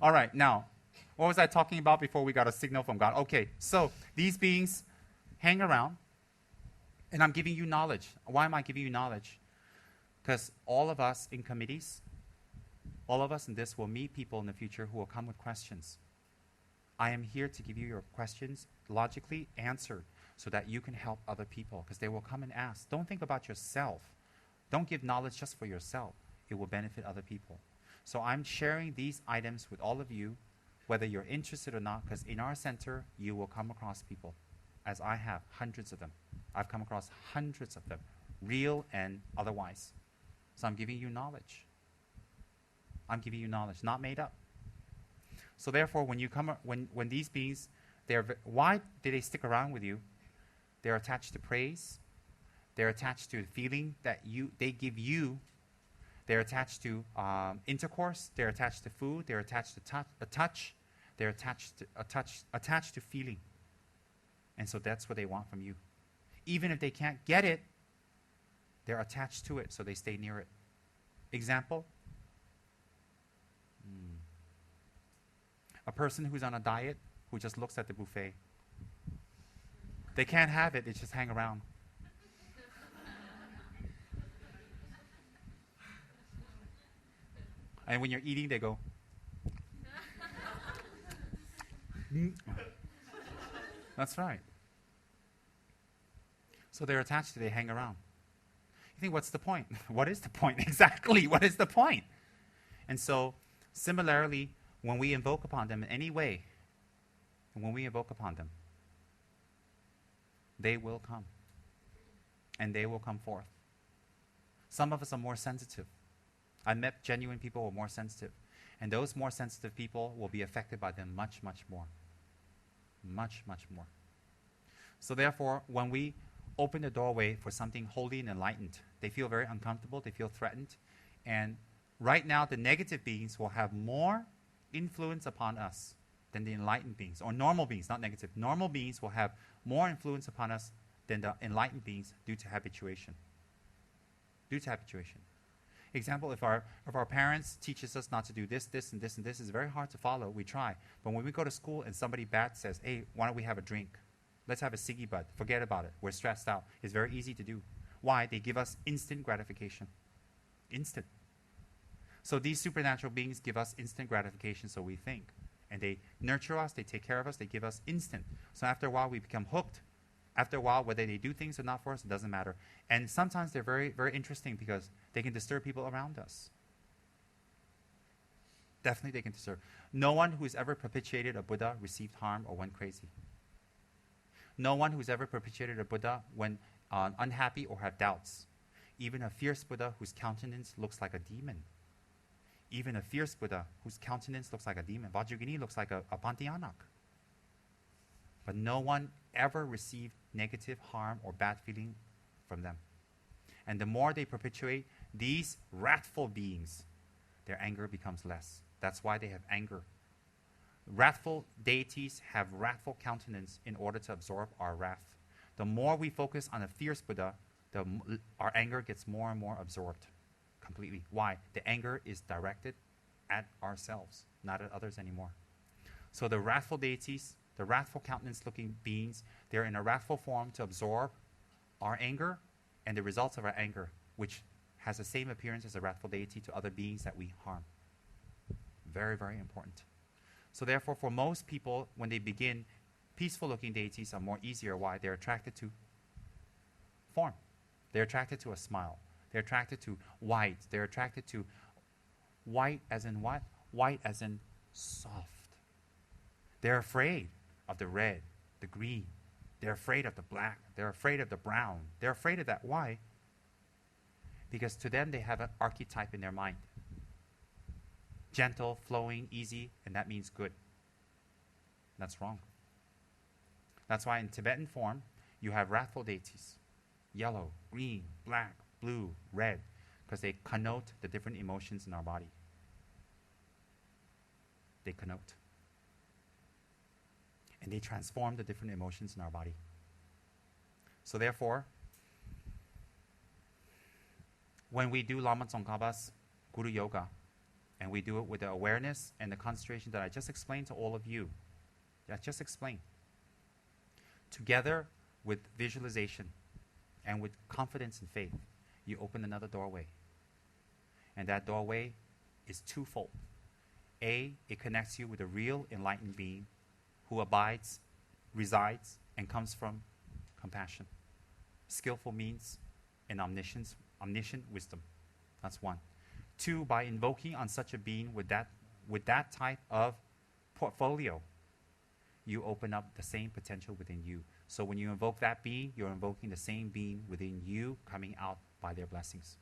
All right, now, what was I talking about before we got a signal from God? Okay, so these beings hang around, and I'm giving you knowledge. Why am I giving you knowledge? Because all of us in committees, all of us in this will meet people in the future who will come with questions. I am here to give you your questions logically answered so that you can help other people, because they will come and ask. Don't think about yourself. Don't give knowledge just for yourself. It will benefit other people. So I'm sharing these items with all of you, whether you're interested or not, because in our center, you will come across people, as I have, hundreds of them. I've come across hundreds of them, real and otherwise. So I'm giving you knowledge. I'm giving you knowledge, not made up. So therefore, when you come, when these beings, why do they stick around with you? They're attached to praise. They're attached to the feeling that they give you. They're attached to intercourse. They're attached to food. They're attached to touch. They're attached to feeling. And so that's what they want from you. Even if they can't get it, they're attached to it, so they stay near it. Example? A person who's on a diet who just looks at the buffet. They can't have it, they just hang around. And when you're eating, they go. That's right. So they're attached, they hang around. You think, what's the point? What is the point? Exactly, what is the point? And so, similarly, when we invoke upon them in any way, when we invoke upon them, they will come. And they will come forth. Some of us are more sensitive. I met genuine people who are more sensitive. And those more sensitive people will be affected by them much, much more. Much, much more. So therefore, when we open the doorway for something holy and enlightened, they feel very uncomfortable, they feel threatened. And right now, the negative beings will have more influence upon us than the enlightened beings, or normal beings, not negative. Normal beings will have more influence upon us than the enlightened beings due to habituation. Due to habituation. Example, if our parents teaches us not to do this, this, and this, and this, it's very hard to follow. We try. But when we go to school and somebody bad says, hey, why don't we have a drink? Let's have a ciggy bud. Forget about it. We're stressed out. It's very easy to do. Why? They give us instant gratification. Instant. So these supernatural beings give us instant gratification, so we think. And they nurture us, they take care of us, they give us instant. So after a while, we become hooked. After a while, whether they do things or not for us, it doesn't matter. And sometimes they're very, very interesting because they can disturb people around us. Definitely they can disturb. No one who's ever propitiated a Buddha received harm or went crazy. No one who's ever propitiated a Buddha went unhappy or had doubts. Even a fierce Buddha whose countenance looks like a demon. Even a fierce Buddha whose countenance looks like a demon. Vajrayogini looks like a Pantianak. But no one ever received negative harm or bad feeling from them. And the more they perpetuate these wrathful beings, their anger becomes less. That's why they have anger. Wrathful deities have wrathful countenance in order to absorb our wrath. The more we focus on a fierce Buddha, our anger gets more and more absorbed completely. Why? The anger is directed at ourselves, not at others anymore. So the wrathful deities, the wrathful countenance-looking beings, they're in a wrathful form to absorb our anger and the results of our anger, which has the same appearance as a wrathful deity to other beings that we harm. Very, very important. So therefore, for most people, when they begin, peaceful-looking deities are more easier. Why? They're attracted to form. They're attracted to a smile. They're attracted to white. They're attracted to white as in what? White as in soft. They're afraid of the red, the green. They're afraid of the black. They're afraid of the brown. They're afraid of that. Why? Because to them, they have an archetype in their mind. Gentle, flowing, easy, and that means good. That's wrong. That's why in Tibetan form, you have wrathful deities. Yellow, green, black, blue, red, because they connote the different emotions in our body. They connote. And they transform the different emotions in our body. So therefore, when we do Lama Tsongkhapa's Guru Yoga, And we do it with the awareness and the concentration that I just explained to all of you. I just explained. Together with visualization and with confidence and faith, you open another doorway. And that doorway is twofold. A, it connects you with a real enlightened being who abides, resides, and comes from compassion. Skillful means an omniscient wisdom. That's one. Two, by invoking on such a being with that type of portfolio, you open up the same potential within you. So when you invoke that being, you're invoking the same being within you coming out by their blessings.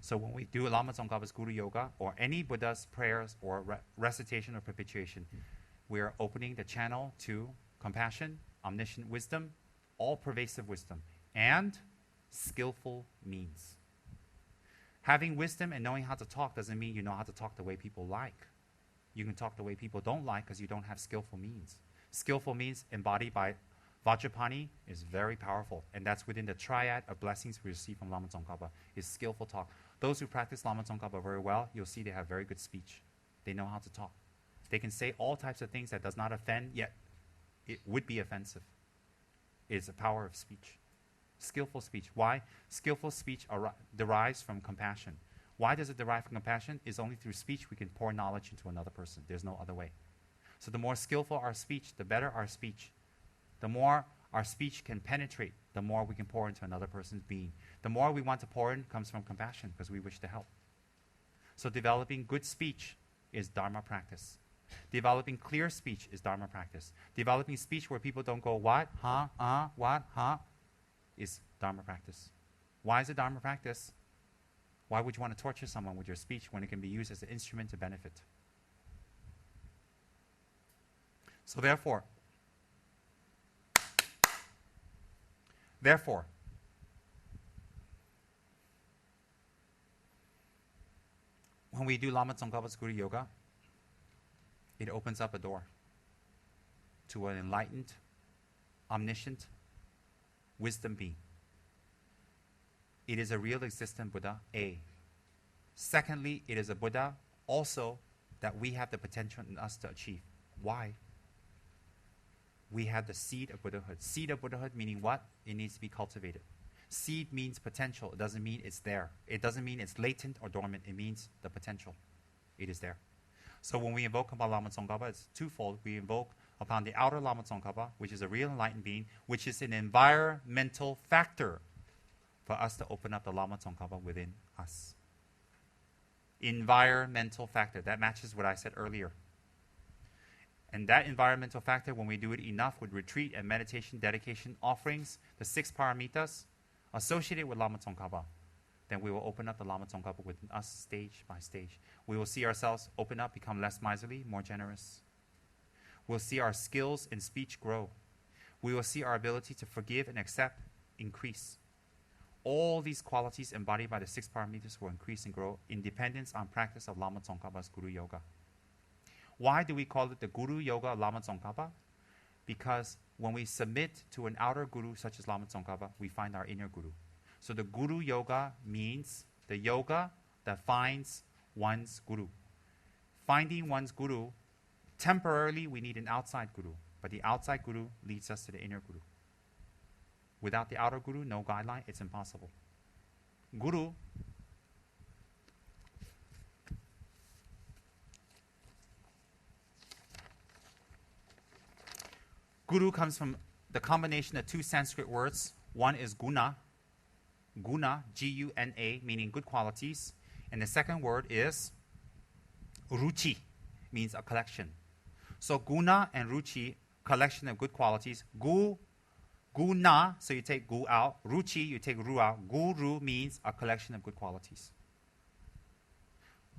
So when we do Lama Tsongkhapa's Guru Yoga or any Buddha's prayers or recitation or perpetuation, we are opening the channel to compassion, omniscient wisdom, all-pervasive wisdom, and skillful means. Having wisdom and knowing how to talk doesn't mean you know how to talk the way people like. You can talk the way people don't like because you don't have skillful means. Skillful means embodied by Vajrapani is very powerful, and that's within the triad of blessings we receive from Lama Tsongkhapa, is skillful talk. Those who practice Lama Tsongkhapa very well, you'll see they have very good speech. They know how to talk. They can say all types of things that does not offend, yet it would be offensive. It is the power of speech. Skillful speech. Why? Skillful speech derives from compassion. Why does it derive from compassion? It's only through speech we can pour knowledge into another person. There's no other way. So the more skillful our speech, the better our speech. The more our speech can penetrate, the more we can pour into another person's being. The more we want to pour in comes from compassion because we wish to help. So developing good speech is Dharma practice. Developing clear speech is Dharma practice. Developing speech where people don't go, what, huh, what, huh, is Dharma practice. Why is it Dharma practice? Why would you want to torture someone with your speech when it can be used as an instrument to benefit? So therefore, when we do Lama Tsongkhapa's Guru Yoga, it opens up a door to an enlightened, omniscient wisdom being. It is a real existent Buddha, A. Secondly, it is a Buddha also that we have the potential in us to achieve. Why? We have the seed of Buddhahood. Seed of Buddhahood meaning what? It needs to be cultivated. Seed means potential. It doesn't mean it's there. It doesn't mean it's latent or dormant. It means the potential. It is there. So when we invoke upon Lama Tsongkhapa, it's twofold. We invoke upon the outer Lama Tsongkhapa, which is a real enlightened being, which is an environmental factor for us to open up the Lama Tsongkhapa within us. Environmental factor. That matches what I said earlier. And that environmental factor, when we do it enough with retreat and meditation, dedication, offerings, the 6 paramitas associated with Lama Tsongkhapa, then we will open up the Lama Tsongkhapa within us stage by stage. We will see ourselves open up, become less miserly, more generous. We'll see our skills in speech grow. We will see our ability to forgive and accept increase. All these qualities embodied by the 6 paramitas will increase and grow in dependence on practice of Lama Tsongkhapa's Guru Yoga. Why do we call it the Guru Yoga of Lama Tsongkhapa? Because when we submit to an outer guru such as Lama Tsongkhapa, we find our inner guru. So the Guru Yoga means the yoga that finds one's guru. Finding one's guru, temporarily we need an outside guru, but the outside guru leads us to the inner guru. Without the outer guru, no guideline, it's impossible. Guru comes from the combination of 2 Sanskrit words. One is guna, G-U-N-A, meaning good qualities. And the second word is ruchi, means a collection. So guna and ruchi, collection of good qualities. Guna, so you take gu out. Ruchi, you take ru out. Guru means a collection of good qualities.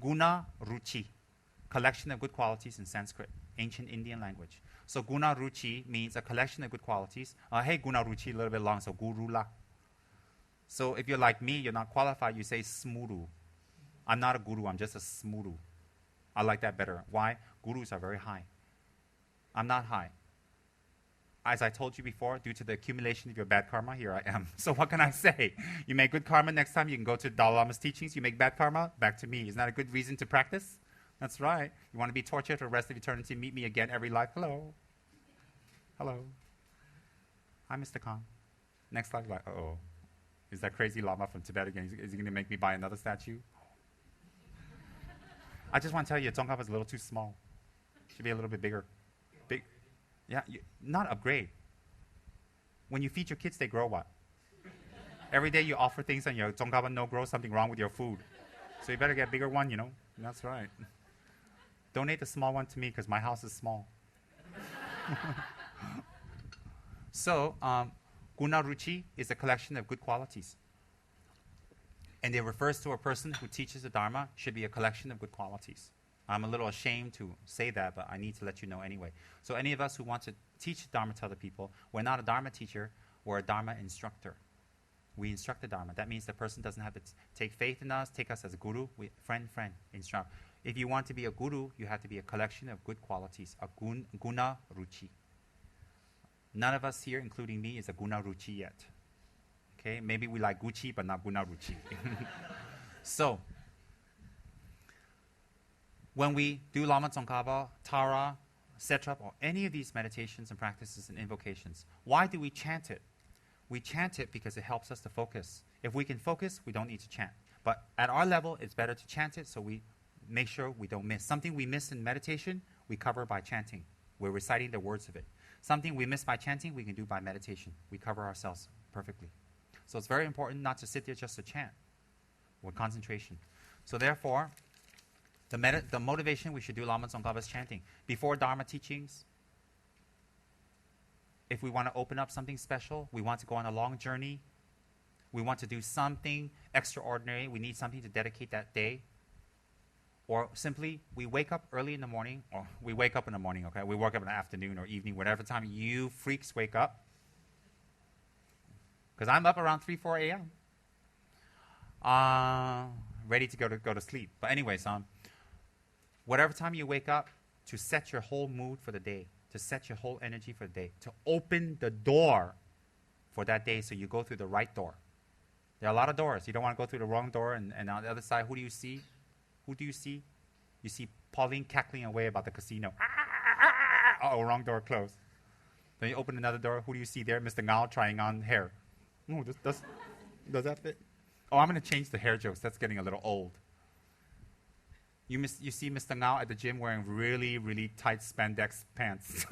Guna Ruchi, collection of good qualities in Sanskrit, ancient Indian language. So Guna Ruchi means a collection of good qualities. Hey, Guna Ruchi, a little bit long, so Guru La. So if you're like me, you're not qualified, you say Smuru. I'm not a guru, I'm just a Smuru. I like that better. Why? Gurus are very high. I'm not high. As I told you before, due to the accumulation of your bad karma, here I am. So what can I say? You make good karma, next time you can go to Dalai Lama's teachings. You make bad karma, back to me. Isn't that a good reason to practice? That's right. You want to be tortured for the rest of eternity, meet me again every life. Hello. Hello. Hi, Mr. Khan. Next life, like, uh-oh. Is that crazy Lama from Tibet again? Is he going to make me buy another statue? I just want to tell you, Tsongkhapa is a little too small. Should be a little bit bigger. Big. Yeah, not upgrade. When you feed your kids, they grow what? Every day you offer things and your Tsongkhapa no grow, something wrong with your food. So you better get a bigger one, you know. That's right. Donate the small one to me because my house is small. So, Guna Ruchi is a collection of good qualities. And it refers to a person who teaches the Dharma should be a collection of good qualities. I'm a little ashamed to say that, but I need to let you know anyway. So any of us who want to teach Dharma to other people, we're not a Dharma teacher, we're a Dharma instructor. We instruct the Dharma. That means the person doesn't have to take faith in us, take us as a guru. Friend, instruct. If you want to be a guru, you have to be a collection of good qualities, a Guna Ruchi. None of us here, including me, is a Guna Ruchi yet. Okay, maybe we like Gucci, but not Guna Ruchi. So, when we do Lama Tsongkhapa, Tara, Setrap, or any of these meditations and practices and invocations, why do we chant it? We chant it because it helps us to focus. If we can focus, we don't need to chant. But at our level, it's better to chant it so we make sure we don't miss. Something we miss in meditation, we cover by chanting. We're reciting the words of it. Something we miss by chanting, we can do by meditation. We cover ourselves perfectly. So it's very important not to sit there just to chant with concentration. So therefore, the motivation we should do Lama Tsongkhapa is chanting. Before Dharma teachings, if we want to open up something special, we want to go on a long journey, we want to do something extraordinary, we need something to dedicate that day, or simply we wake up early in the morning, or we wake up in the morning, okay? We wake up in the afternoon or evening, whatever time you freaks wake up. Because I'm up around 3, 4 a.m. Ready to go to sleep. But anyways, whatever time you wake up, to set your whole mood for the day, to set your whole energy for the day, to open the door for that day so you go through the right door. There are a lot of doors. You don't want to go through the wrong door, and on the other side, who do you see? Who do you see? You see Pauline cackling away about the casino. Oh, wrong door closed. Then you open another door. Who do you see there? Mr. Ngao trying on hair. Oh, does that fit? Oh, I'm going to change the hair jokes. That's getting a little old. You see Mr. Ngao at the gym wearing really, really tight spandex pants.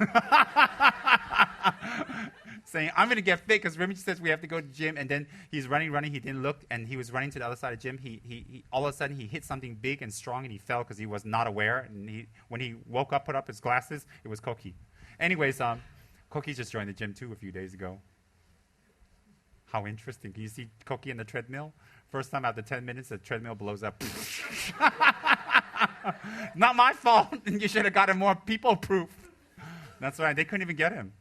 Saying, I'm going to get fit because Rinpoche says we have to go to the gym. And then he's running. He didn't look, and he was running to the other side of the gym. He all of a sudden, he hit something big and strong, and he fell because he was not aware. And when he woke up, put up his glasses, it was Koki. Anyways, Koki just joined the gym, too, a few days ago. How interesting. Can you see Koki in the treadmill? First time after 10 minutes, the treadmill blows up. Not my fault. You should have gotten more people-proof. That's right. They couldn't even get him.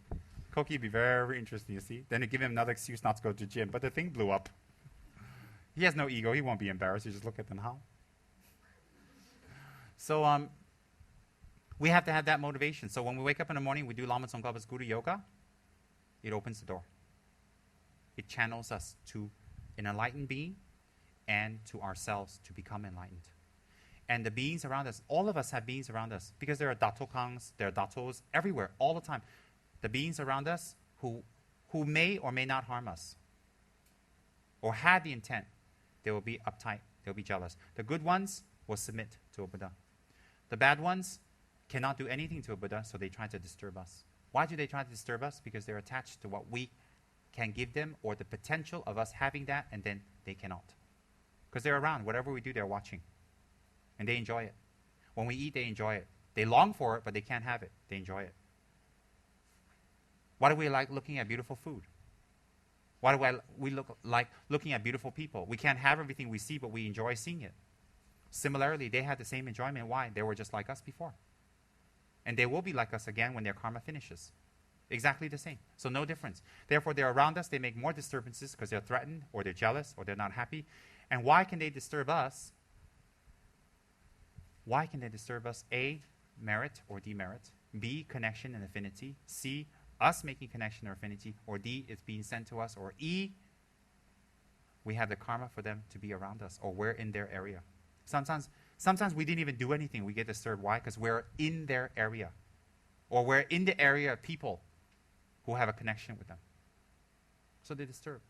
Koki would be very interesting, you see. Then they give him another excuse not to go to the gym. But the thing blew up. He has no ego. He won't be embarrassed. You just look at them how. So we have to have that motivation. So when we wake up in the morning, we do Lama Tsongkhapa's Guru Yoga. It opens the door. It channels us to an enlightened being and to ourselves to become enlightened. And the beings around us, all of us have beings around us because there are Datokangs, there are Datos everywhere, all the time. The beings around us who may or may not harm us or have the intent, they will be uptight, they'll be jealous. The good ones will submit to a Buddha. The bad ones cannot do anything to a Buddha, so they try to disturb us. Why do they try to disturb us? Because they're attached to what we can give them or the potential of us having that, and then they cannot. Because they're around. Whatever we do, they're watching. And they enjoy it. When we eat, they enjoy it. They long for it, but they can't have it. They enjoy it. Why do we like looking at beautiful food? Why do we like looking at beautiful people? We can't have everything we see, but we enjoy seeing it. Similarly, they had the same enjoyment. Why? They were just like us before. And they will be like us again when their karma finishes. Exactly the same. So no difference. Therefore, they're around us. They make more disturbances because they're threatened or they're jealous or they're not happy. And why can they disturb us? Why can they disturb us? A, merit or demerit. B, connection and affinity. C, us making connection or affinity. Or D, it's being sent to us. Or E, we have the karma for them to be around us or we're in their area. Sometimes Sometimes we didn't even do anything. We get disturbed. Why? Because we're in their area. Or we're in the area of people who have a connection with them. So they disturb.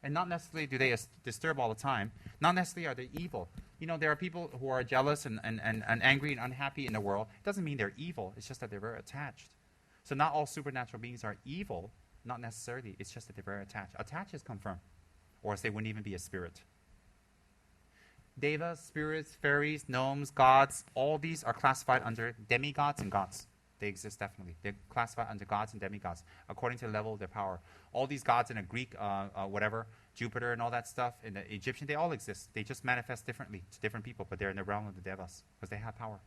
And not necessarily do they disturb all the time. Not necessarily are they evil. You know, there are people who are jealous and angry and unhappy in the world. It doesn't mean they're evil. It's just that they're very attached. So not all supernatural beings are evil. Not necessarily. It's just that they're very attached. Attached is confirmed. Or else they wouldn't even be a spirit. Devas, spirits, fairies, gnomes, gods, all these are classified under demigods and gods. They exist definitely. They're classified under gods and demigods according to the level of their power. All these gods in the Greek, whatever, Jupiter and all that stuff, in the Egyptian, they all exist. They just manifest differently to different people, but they're in the realm of the devas because they have power.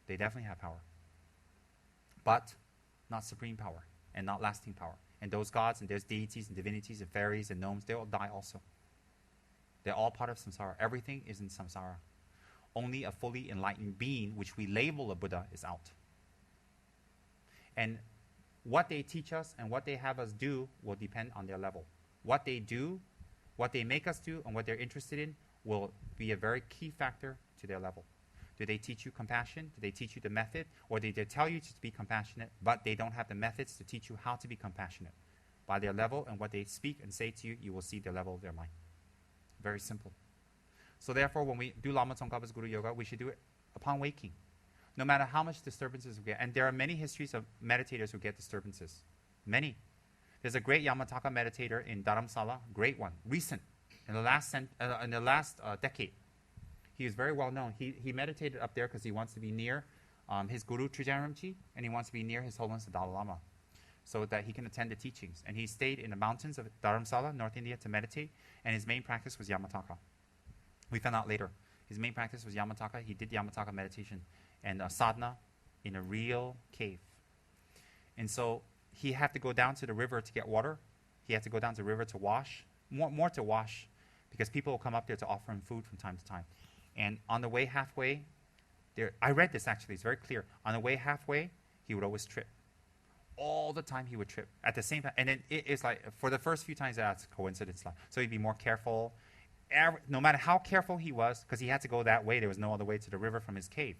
They definitely have power. But not supreme power and not lasting power. And those gods and those deities and divinities and fairies and gnomes, they all die also. They're all part of samsara. Everything is in samsara. Only a fully enlightened being, which we label a Buddha, is out. And what they teach us and what they have us do will depend on their level. What they do, what they make us do, and what they're interested in will be a very key factor to their level. Do they teach you compassion? Do they teach you the method? Or do they tell you to be compassionate, but they don't have the methods to teach you how to be compassionate? By their level and what they speak and say to you, you will see the level of their mind. Very simple. So therefore, when we do Lama Tsongkhapa's Guru Yoga, we should do it upon waking. No matter how much disturbances we get. And there are many histories of meditators who get disturbances. Many. There's a great Yamataka meditator in Dharamsala, great one, recent, in the last decade. He is very well known. He meditated up there because he wants to be near his Guru Trijang Rinpoche, and he wants to be near His Holiness the Dalai Lama, so that he can attend the teachings. And he stayed in the mountains of Dharamsala, North India, to meditate, and his main practice was Yamataka. We found out later. His main practice was Yamataka. He did Yamataka meditation and sadhana in a real cave. And so he had to go down to the river to get water. He had to go down to the river to wash, more to wash, because people will come up there to offer him food from time to time. And on the way halfway, I read this actually, it's very clear. On the way halfway, he would always trip. All the time he would trip. At the same time, and then it's like, for the first few times, that's a coincidence. So he'd be more careful. No matter how careful he was, because he had to go that way, there was no other way to the river from his cave,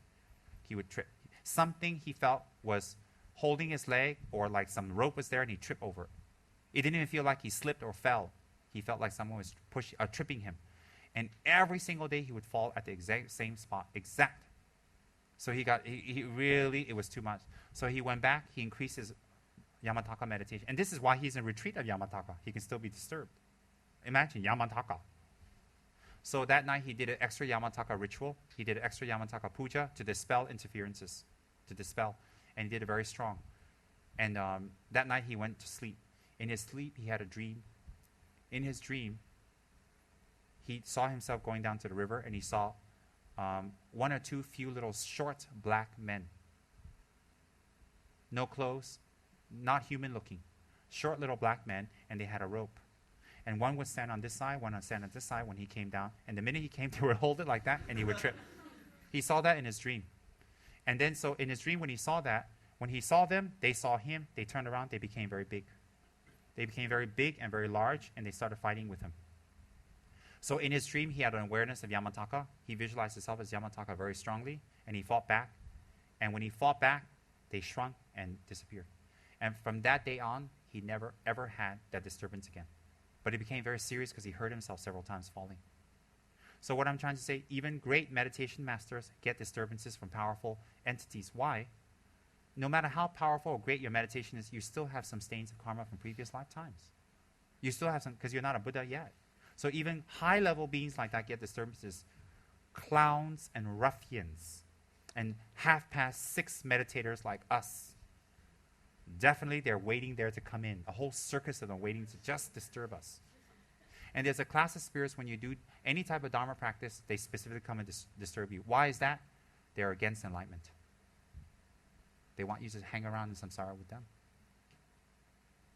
he would trip. Something he felt was holding his leg, or like some rope was there and he'd trip over it. It didn't even feel like he slipped or fell. He felt like someone was tripping him. And every single day he would fall at the exact same spot, So he really, it was too much. So he went back, he increased his Yamataka meditation. And this is why he's in retreat of Yamataka. He can still be disturbed. Imagine, Yamataka. So that night he did an extra Yamataka ritual. He did an extra Yamataka puja to dispel interferences, And he did it very strong. And that night he went to sleep. In his sleep, he had a dream. In his dream, he saw himself going down to the river, and he saw one or two few little short black men. No clothes, not human looking. Short little black men, and they had a rope. And one would stand on this side, one would stand on this side when he came down. And the minute he came, they would hold it like that, and he would trip. He saw that in his dream. And then so in his dream, when he saw that, when he saw them, they saw him, they turned around, they became very big. They became very big and very large, and they started fighting with him. So in his dream, he had an awareness of Yamataka. He visualized himself as Yamataka very strongly, and he fought back. And when he fought back, they shrunk and disappeared. And from that day on, he never, ever had that disturbance again. But it became very serious because he heard himself several times falling. So what I'm trying to say, even great meditation masters get disturbances from powerful entities. Why? No matter how powerful or great your meditation is, you still have some stains of karma from previous lifetimes. You still have some, because you're not a Buddha yet. So even high-level beings like that get disturbances. Clowns and ruffians and half-past 6 meditators like us, definitely they're waiting there to come in. A whole circus of them waiting to just disturb us. And there's a class of spirits, when you do any type of Dharma practice, they specifically come and disturb you. Why is that? They're against enlightenment. They want you to hang around in samsara with them.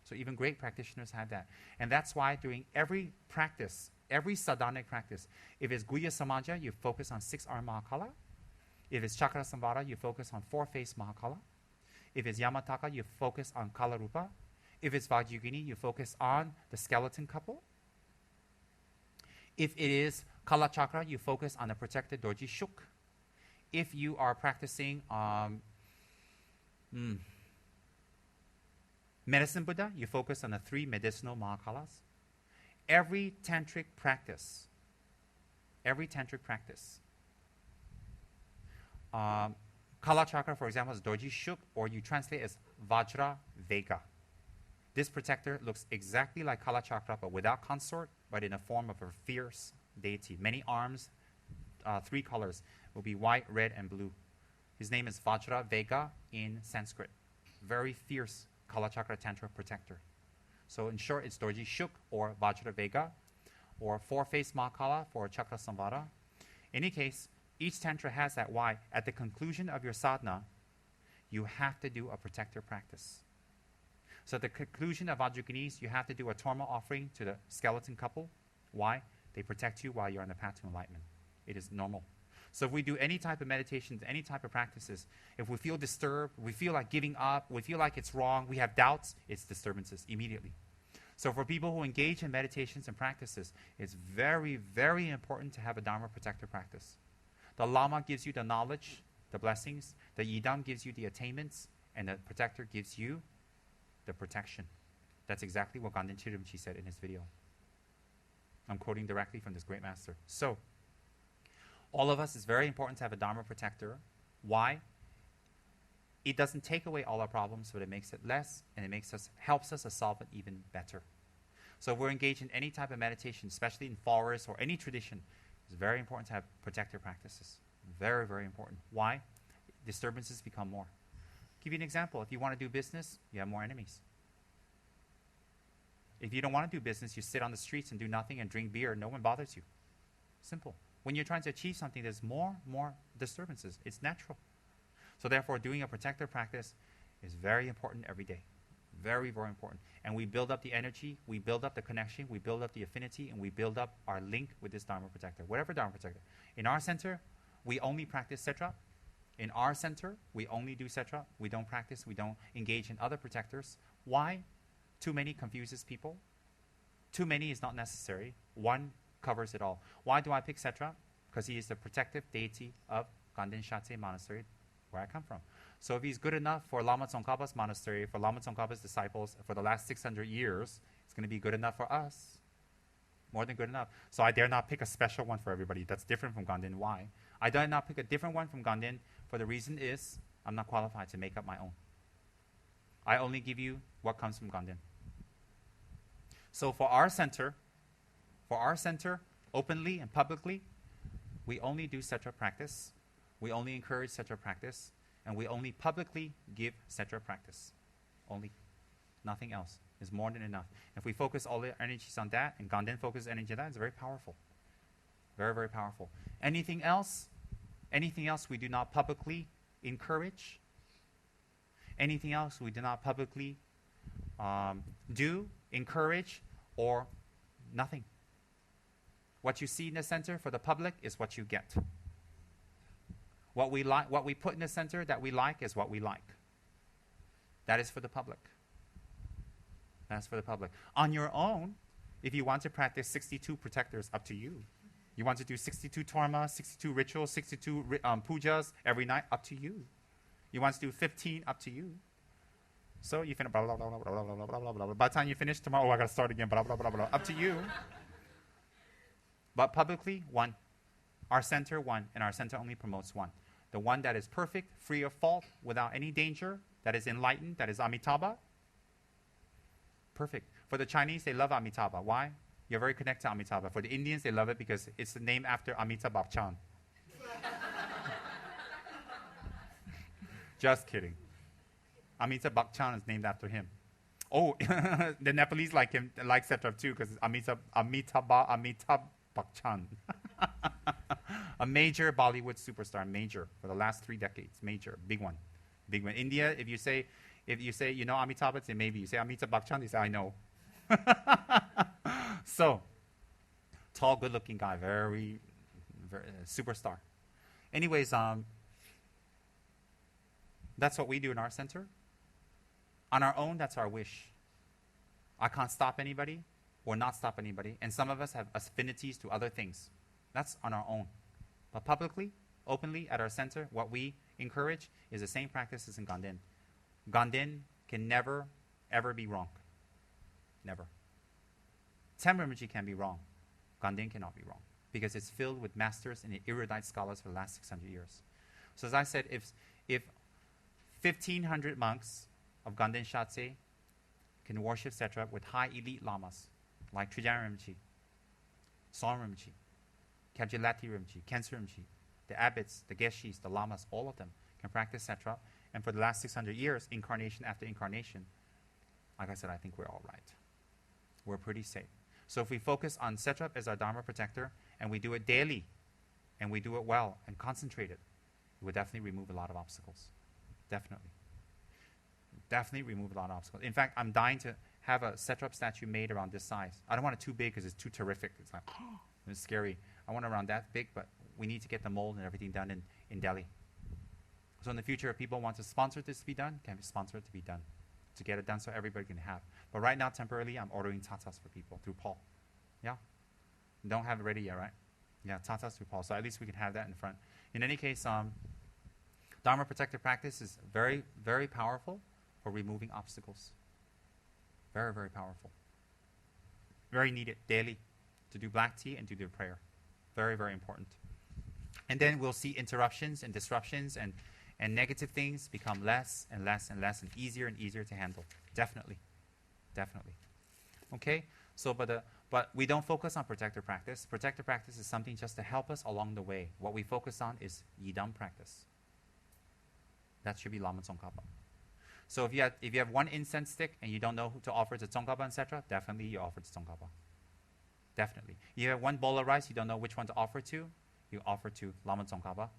So even great practitioners have that. And that's why during every practice, every sadhanic practice, if it's Guhya Samaja, you focus on 6 arm Mahakala. If it's Chakra Samvara, you focus on 4-face Mahakala. If it's Yamataka, you focus on Kala Rupa. If it's Vajrayogini, you focus on the skeleton couple. If it is Kala Chakra, you focus on the protected Dorji Shuk. if you are practicing medicine Buddha, you focus on the 3 medicinal Mahakalas. Every tantric practice, Kala chakra, for example, is Dorji Shuk, or you translate as Vajra Vega. This protector looks exactly like Kala chakra, but without consort, but in a form of a fierce deity. Many arms, 3 colors, will be white, red, and blue. His name is Vajra Vega in Sanskrit. Very fierce Kala chakra tantra protector. So in short, it's Dorji Shuk or Vajra Vega, or 4-face Mahakala for Chakra Samvara. In any case, each tantra has that. Why? At the conclusion of your sadhana, you have to do a protector practice. So at the conclusion of Vajrayanis, you have to do a torma offering to the skeleton couple. Why? They protect you while you're on the path to enlightenment. It is normal. So if we do any type of meditations, any type of practices, if we feel disturbed, we feel like giving up, we feel like it's wrong, we have doubts, it's disturbances immediately. So for people who engage in meditations and practices, it's very, very important to have a Dharma protector practice. The Lama gives you the knowledge, the blessings. The Yidam gives you the attainments. And the protector gives you the protection. That's exactly what Ganden Rinpoche said in his video. I'm quoting directly from this great master. So, all of us, it's very important to have a Dharma protector. Why? It doesn't take away all our problems, but it makes it less, and it helps us to solve it even better. So if we're engaged in any type of meditation, especially in forest or any tradition, it's very important to have protector practices. Very, very important. Why? Disturbances become more. Give you an example. If you want to do business, you have more enemies. If you don't want to do business, you sit on the streets and do nothing and drink beer. No one bothers you. Simple. When you're trying to achieve something, there's more disturbances. It's natural. So therefore, doing a protector practice is very important every day. Very, very important. And we build up the energy, we build up the connection, we build up the affinity, and we build up our link with this Dharma protector, whatever Dharma protector. In our center, we only practice Setra. In our center, we only do Setra. We don't practice, we don't engage in other protectors. Why? Too many confuses people. Too many is not necessary. One covers it all. Why do I pick Setra? Because he is the protective deity of Ganden Shatse Monastery, where I come from. So if he's good enough for Lama Tsongkhapa's monastery, for Lama Tsongkhapa's disciples, for the last 600 years, it's going to be good enough for us. More than good enough. So I dare not pick a special one for everybody. That's different from Ganden. Why? I dare not pick a different one from Ganden, for the reason is I'm not qualified to make up my own. I only give you what comes from Ganden. So for our center, openly and publicly, we only do Setra practice. We only encourage Setra practice. And we only publicly give Setra practice. Only. Nothing else is more than enough. If we focus all the energies on that, and Ganden focuses energy on that, it's very powerful. Very, very powerful. Anything else we do not publicly encourage. Anything else we do not publicly encourage, or nothing. What you see in the center for the public is what you get. What we put in the center that we like is what we like. That is for the public. That's for the public. On your own, if you want to practice 62 protectors, up to you. You want to do 62 torma, 62 rituals, 62 pujas every night, up to you. You want to do 15, up to you. So you finish blah, blah, blah, blah, blah, blah, blah, blah, blah. By the time you finish tomorrow, I got to start again, blah, blah, blah, blah, up to you. But publicly, one. Our center, one. And our center only promotes one. The one that is perfect, free of fault, without any danger, that is enlightened, that is Amitabha. Perfect. For the Chinese, they love Amitabha. Why? You're very connected to Amitabha. For the Indians, they love it because it's the name after Amitabh Bachchan. Just kidding. Amitabh Bachchan is named after him. Oh, the Nepalese like him, like Setra too, because it's Amitabh Bachchan. A major Bollywood superstar, major, for the last 3 decades, major, big one. India, if you say, you know Amitabh, they say maybe. You say Amitabh Bachchan, they say, I know. So, tall, good-looking guy, very, very superstar. Anyways, that's what we do in our center. On our own, that's our wish. I can't stop anybody or not stop anybody. And some of us have affinities to other things. That's on our own. But publicly, openly at our center, what we encourage is the same practices in Ganden. Ganden can never, ever be wrong. Never. Tsem Rinpoche can be wrong. Ganden cannot be wrong because it's filled with masters and erudite scholars for the last 600 years. So as I said, if 1,500 monks of Ganden Shatse can worship Setrap with high elite lamas like Trijang Rinpoche, Som Rinpoche, Kabje Lati Rinpoche, Khensa Rinpoche, the abbots, the geshis, the lamas, all of them can practice Setrap. And for the last 600 years, incarnation after incarnation, like I said, I think we're all right. We're pretty safe. So if we focus on Setrap as our Dharma protector, and we do it daily, and we do it well, and concentrate it, it would definitely remove a lot of obstacles. Definitely. Definitely remove a lot of obstacles. In fact, I'm dying to have a Setrap statue made around this size. I don't want it too big because it's too terrific. It's like, it's scary. I want it around that big, but we need to get the mold and everything done in Delhi. So in the future, if people want to sponsor this to be done, can we sponsor it to be done? To get it done so everybody can have. But right now, temporarily, I'm ordering tatas for people through Paul. Yeah? Don't have it ready yet, right? Yeah, tatas through Paul. So at least we can have that in front. In any case, Dharma protective practice is very, very powerful for removing obstacles. Very, very powerful. Very needed daily to do black tea and to do prayer. Very, very important. And then we'll see interruptions and disruptions and negative things become less and less and less and easier to handle. Definitely. Definitely. Okay? So, but we don't focus on protective practice. Protective practice is something just to help us along the way. What we focus on is Yidam practice. That should be Lama Tsongkhapa. So if you have one incense stick and you don't know who to offer to Tsongkhapa, etc., definitely you offer to Tsongkhapa. Definitely. You have one bowl of rice, you don't know which one to offer to, you offer to Lama Tsongkhapa.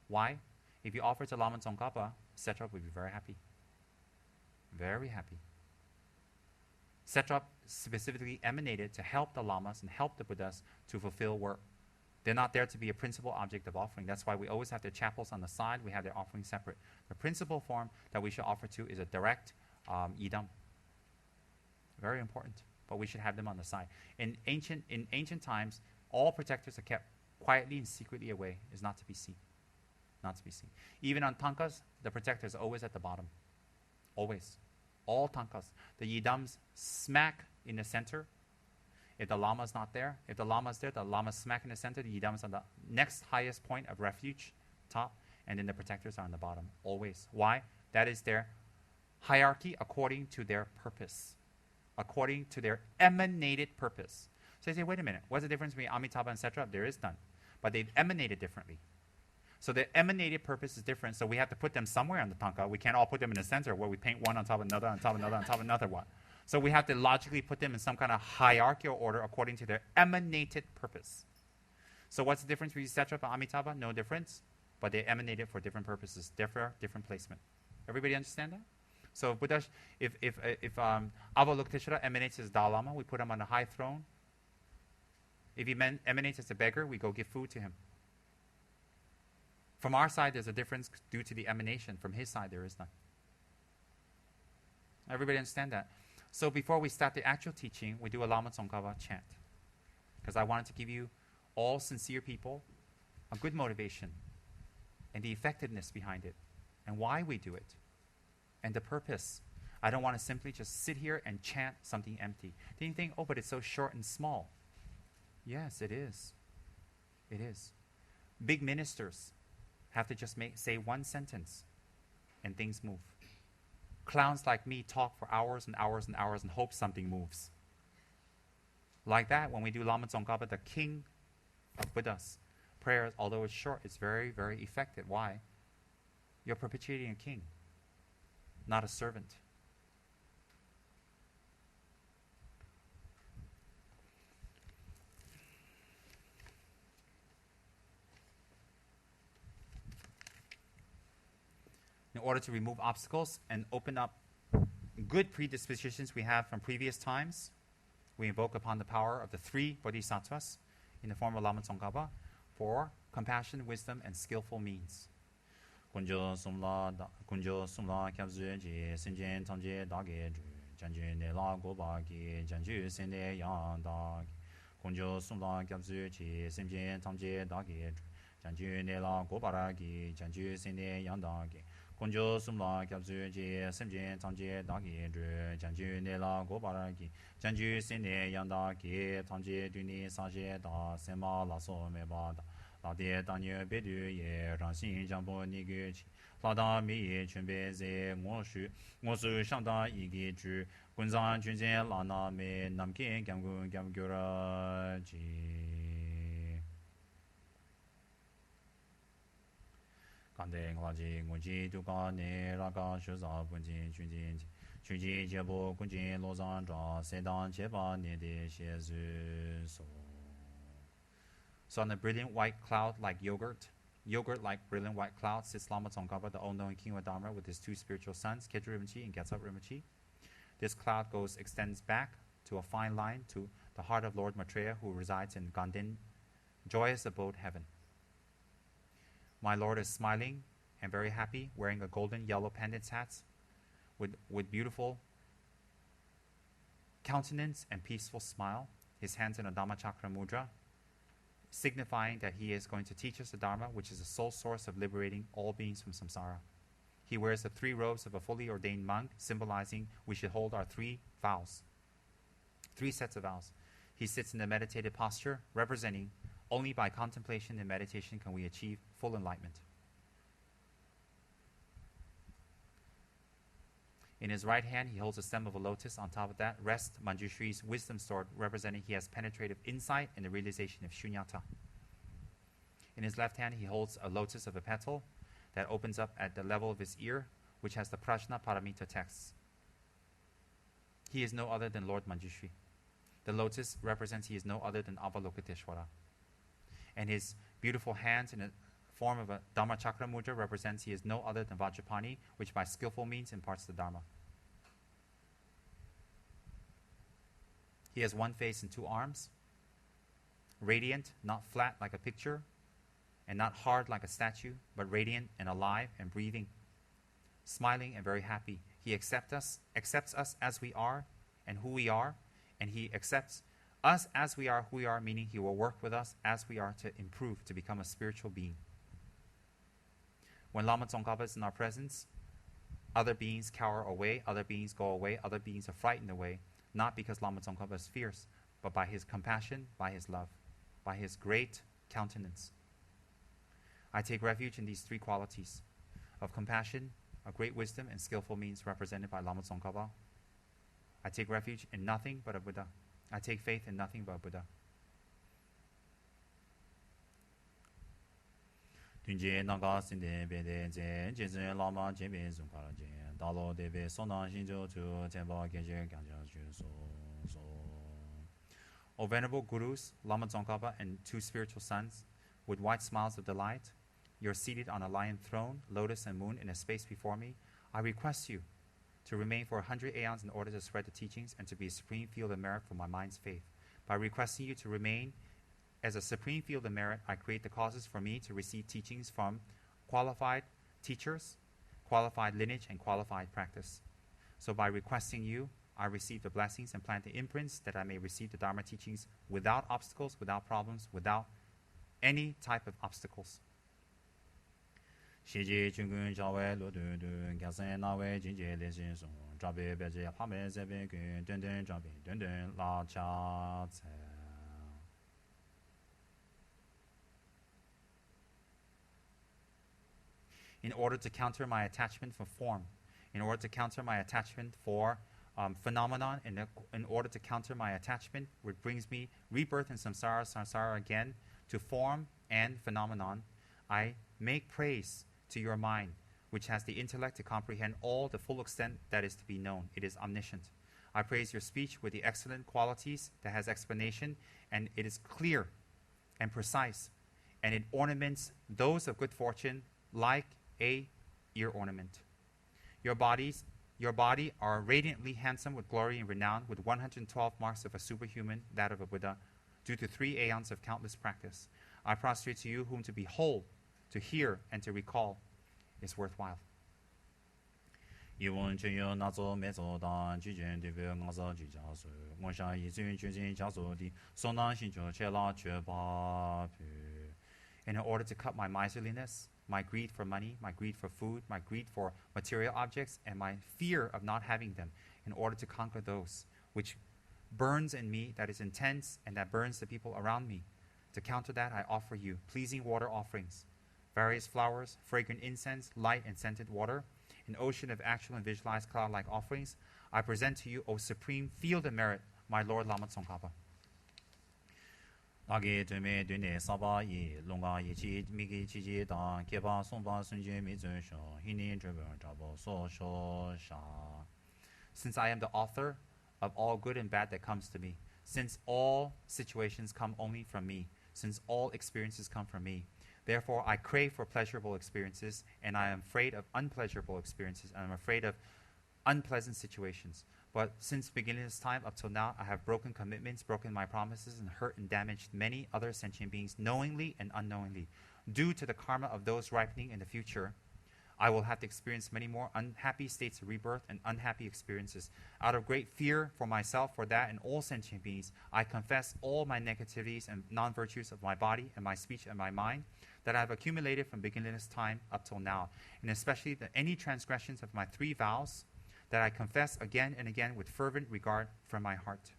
Why? If you offer to Lama Tsongkhapa, Setrap will be very happy. Very happy. Setrap specifically emanated to help the lamas and help the Buddhas to fulfill work. They're not there to be a principal object of offering. That's why we always have their chapels on the side. We have their offering separate. The principal form that we should offer to is a direct yidam. Very important. But we should have them on the side. In ancient times, all protectors are kept quietly and secretly away. Is not to be seen. Not to be seen. Even on tankas, the protectors are always at the bottom. Always. All tankas. The yidams smack in the center. If the lama is not there, if the lama is there, the lama is smack in the center, the yidam is on the next highest point of refuge, top, and then the protectors are on the bottom, always. Why? That is their hierarchy according to their purpose, according to their emanated purpose. So you say, wait a minute, what's the difference between Amitabha and Setrap? There is none. But they've emanated differently. So the emanated purpose is different, so we have to put them somewhere on the tanka. We can't all put them in the center where we paint one on top of another, on top of another, on top of another one. So we have to logically put them in some kind of hierarchical order according to their emanated purpose. So what's the difference between Setrap and Amitabha? No difference, but they emanated for different purposes, different placement. Everybody understand that? So Buddha, if Avalokiteshvara emanates as Dalai Lama, we put him on a high throne. If he emanates as a beggar, we go give food to him. From our side, there's a difference due to the emanation. From his side, there is none. Everybody understand that? So before we start the actual teaching, we do a Lama Tsongkhapa chant. Because I wanted to give you, all sincere people, a good motivation and the effectiveness behind it and why we do it and the purpose. I don't want to simply just sit here and chant something empty. Then you think, oh, but it's so short and small. Yes, it is. It is. Big ministers have to just say one sentence and things move. Clowns like me talk for hours and hours and hours and hope something moves. Like that, when we do Lama Tsongkhapa, the king of Buddhas, prayers, although it's short, it's very, very effective. Why? You're propitiating a king, not a servant. In order to remove obstacles and open up good predispositions we have from previous times, we invoke upon the power of the three Bodhisattvas in the form of Lama Tsongkhapa for compassion, wisdom, and skillful means. Kunjo sumla kyabzu ji sinjen tangje dage janju ne la goba gi janju sene yang dage. Kunjo sumla kyabzu ji sinjen tangje dage janju ne la go para gi janju sen ne yang da gi gongjo sum la kyab zu ji sem jin chang ji da gi zhu janju ne la go para gi janju sen ne yang da gi chang ji du ni sa ji da sen ma la so me ba da la de da nie be du ye ran xin jiang bo ni ge qi la da mi ye chun be ze ngo su shang da yi ge zhu gun zang jun jian la na me nam kian gyam gun gyam gyu ra ji gan de ngla ji ngu ji du ga ne ra ga shu za bun jin chun jin chun ji jie bo gun jin lo zang zha se dang jie ba ne de xie zu so. So on the brilliant white cloud like yogurt like brilliant white cloud sits Lama Tsongkhapa, the all-knowing king of Dharma, with his two spiritual sons, Kedru Rinpoche and Gyatso Rinpoche. This cloud extends back to a fine line to the heart of Lord Maitreya, who resides in Gandhin, joyous abode heaven. My Lord is smiling and very happy, wearing a golden yellow pendant hat with beautiful countenance and peaceful smile, his hands in a Dhammachakra mudra, signifying that he is going to teach us the Dharma, which is the sole source of liberating all beings from samsara. He wears the 3 robes of a fully ordained monk, symbolizing we should hold our 3 vows, 3 sets of vows. He sits in the meditative posture, representing only by contemplation and meditation can we achieve full enlightenment. In his right hand, he holds a stem of a lotus. On top of that rests Manjushri's wisdom sword, representing he has penetrative insight in the realization of shunyata. In his left hand, he holds a lotus of a petal that opens up at the level of his ear, which has the Prajna Paramita texts. He is no other than Lord Manjushri. The lotus represents he is no other than Avalokiteshvara. And his beautiful hands in the form of a Dhammachakra mudra represents he is no other than Vajrapani, which by skillful means imparts the Dharma. He has 1 face and 2 arms, radiant, not flat like a picture, and not hard like a statue, but radiant and alive and breathing, smiling and very happy. He accepts us as we are and who we are, and he accepts us as we are, who we are, meaning he will work with us as we are to improve, to become a spiritual being. When Lama Tsongkhapa is in our presence, other beings cower away, other beings go away, other beings are frightened away, not because Lama Tsongkhapa is fierce, but by his compassion, by his love, by his great countenance. I take refuge in these 3 qualities of compassion, a great wisdom, and skillful means represented by Lama Tsongkhapa. I take refuge in nothing but a Buddha. I take faith in nothing but a Buddha. Dunje naga sinde bede zen jezen lama jebe zungkara jen dalo debe sona shinjo tu tenpa genje ganja ju so. O Venerable Gurus, Lama Tsongkhapa and 2 spiritual sons, with white smiles of delight, you're seated on a lion throne, lotus and moon in a space before me. I request you to remain for 100 aeons in order to spread the teachings and to be a supreme field of merit for my mind's faith. By requesting you to remain as a supreme field of merit, I create the causes for me to receive teachings from qualified teachers, qualified lineage, and qualified practice. So by requesting you, I receive the blessings and plant the imprints that I may receive the Dharma teachings without obstacles, without problems, without any type of obstacles. Shiji chungun jawe lo dun dun gasen na we jinje le shin song jabe beje pa me zebe gun dun dun jabe dun dun la cha ce. In order to counter my attachment for form, in order to counter my attachment for phenomenon, in order to counter my attachment, which brings me rebirth in samsara again, to form and phenomenon, I make praise to your mind, which has the intellect to comprehend all the full extent that is to be known. It is omniscient. I praise your speech with the excellent qualities that has explanation, and it is clear and precise, and it ornaments those of good fortune like a ear ornament. Your body are radiantly handsome with glory and renown, with 112 marks of a superhuman, that of a Buddha, due to 3 aeons of countless practice. I prostrate to you whom to behold, to hear, and to recall is worthwhile. Yiwon chunyo nazo mezo dan jujun divu ngaza jujasu. Ngonsha yizun jujin jazo di sonan shincho che la che ba pu. And in order to cut my miserliness, my greed for money, my greed for food, my greed for material objects, and my fear of not having them, in order to conquer those which burns in me, that is intense, and that burns the people around me. To counter that, I offer you pleasing water offerings, various flowers, fragrant incense, light and scented water, an ocean of actual and visualized cloud-like offerings. I present to you, O supreme field of merit, my Lord Lama Tsongkhapa. Nāgi tūme tūne sāpa yī, lōngā yī chī mīgī chī jī tāng, kēpā sōngpā sūnjī mī tsū shō, hīnī trūpū trāpō sō shō shā. Since I am the author of all good and bad that comes to me, since all situations come only from me, since all experiences come from me, therefore I crave for pleasurable experiences, and I am afraid of unpleasurable experiences, and I'm afraid of unpleasant situations. But since beginning of this time up till now, I have broken commitments, broken my promises, and hurt and damaged many other sentient beings knowingly and unknowingly. Due to the karma of those ripening in the future, I will have to experience many more unhappy states of rebirth and unhappy experiences. Out of great fear for myself, for that, and all sentient beings, I confess all my negativities and non-virtues of my body and my speech and my mind that I have accumulated from beginning of this time up till now, and especially any transgressions of my 3 vows that I confess again and again with fervent regard from my heart.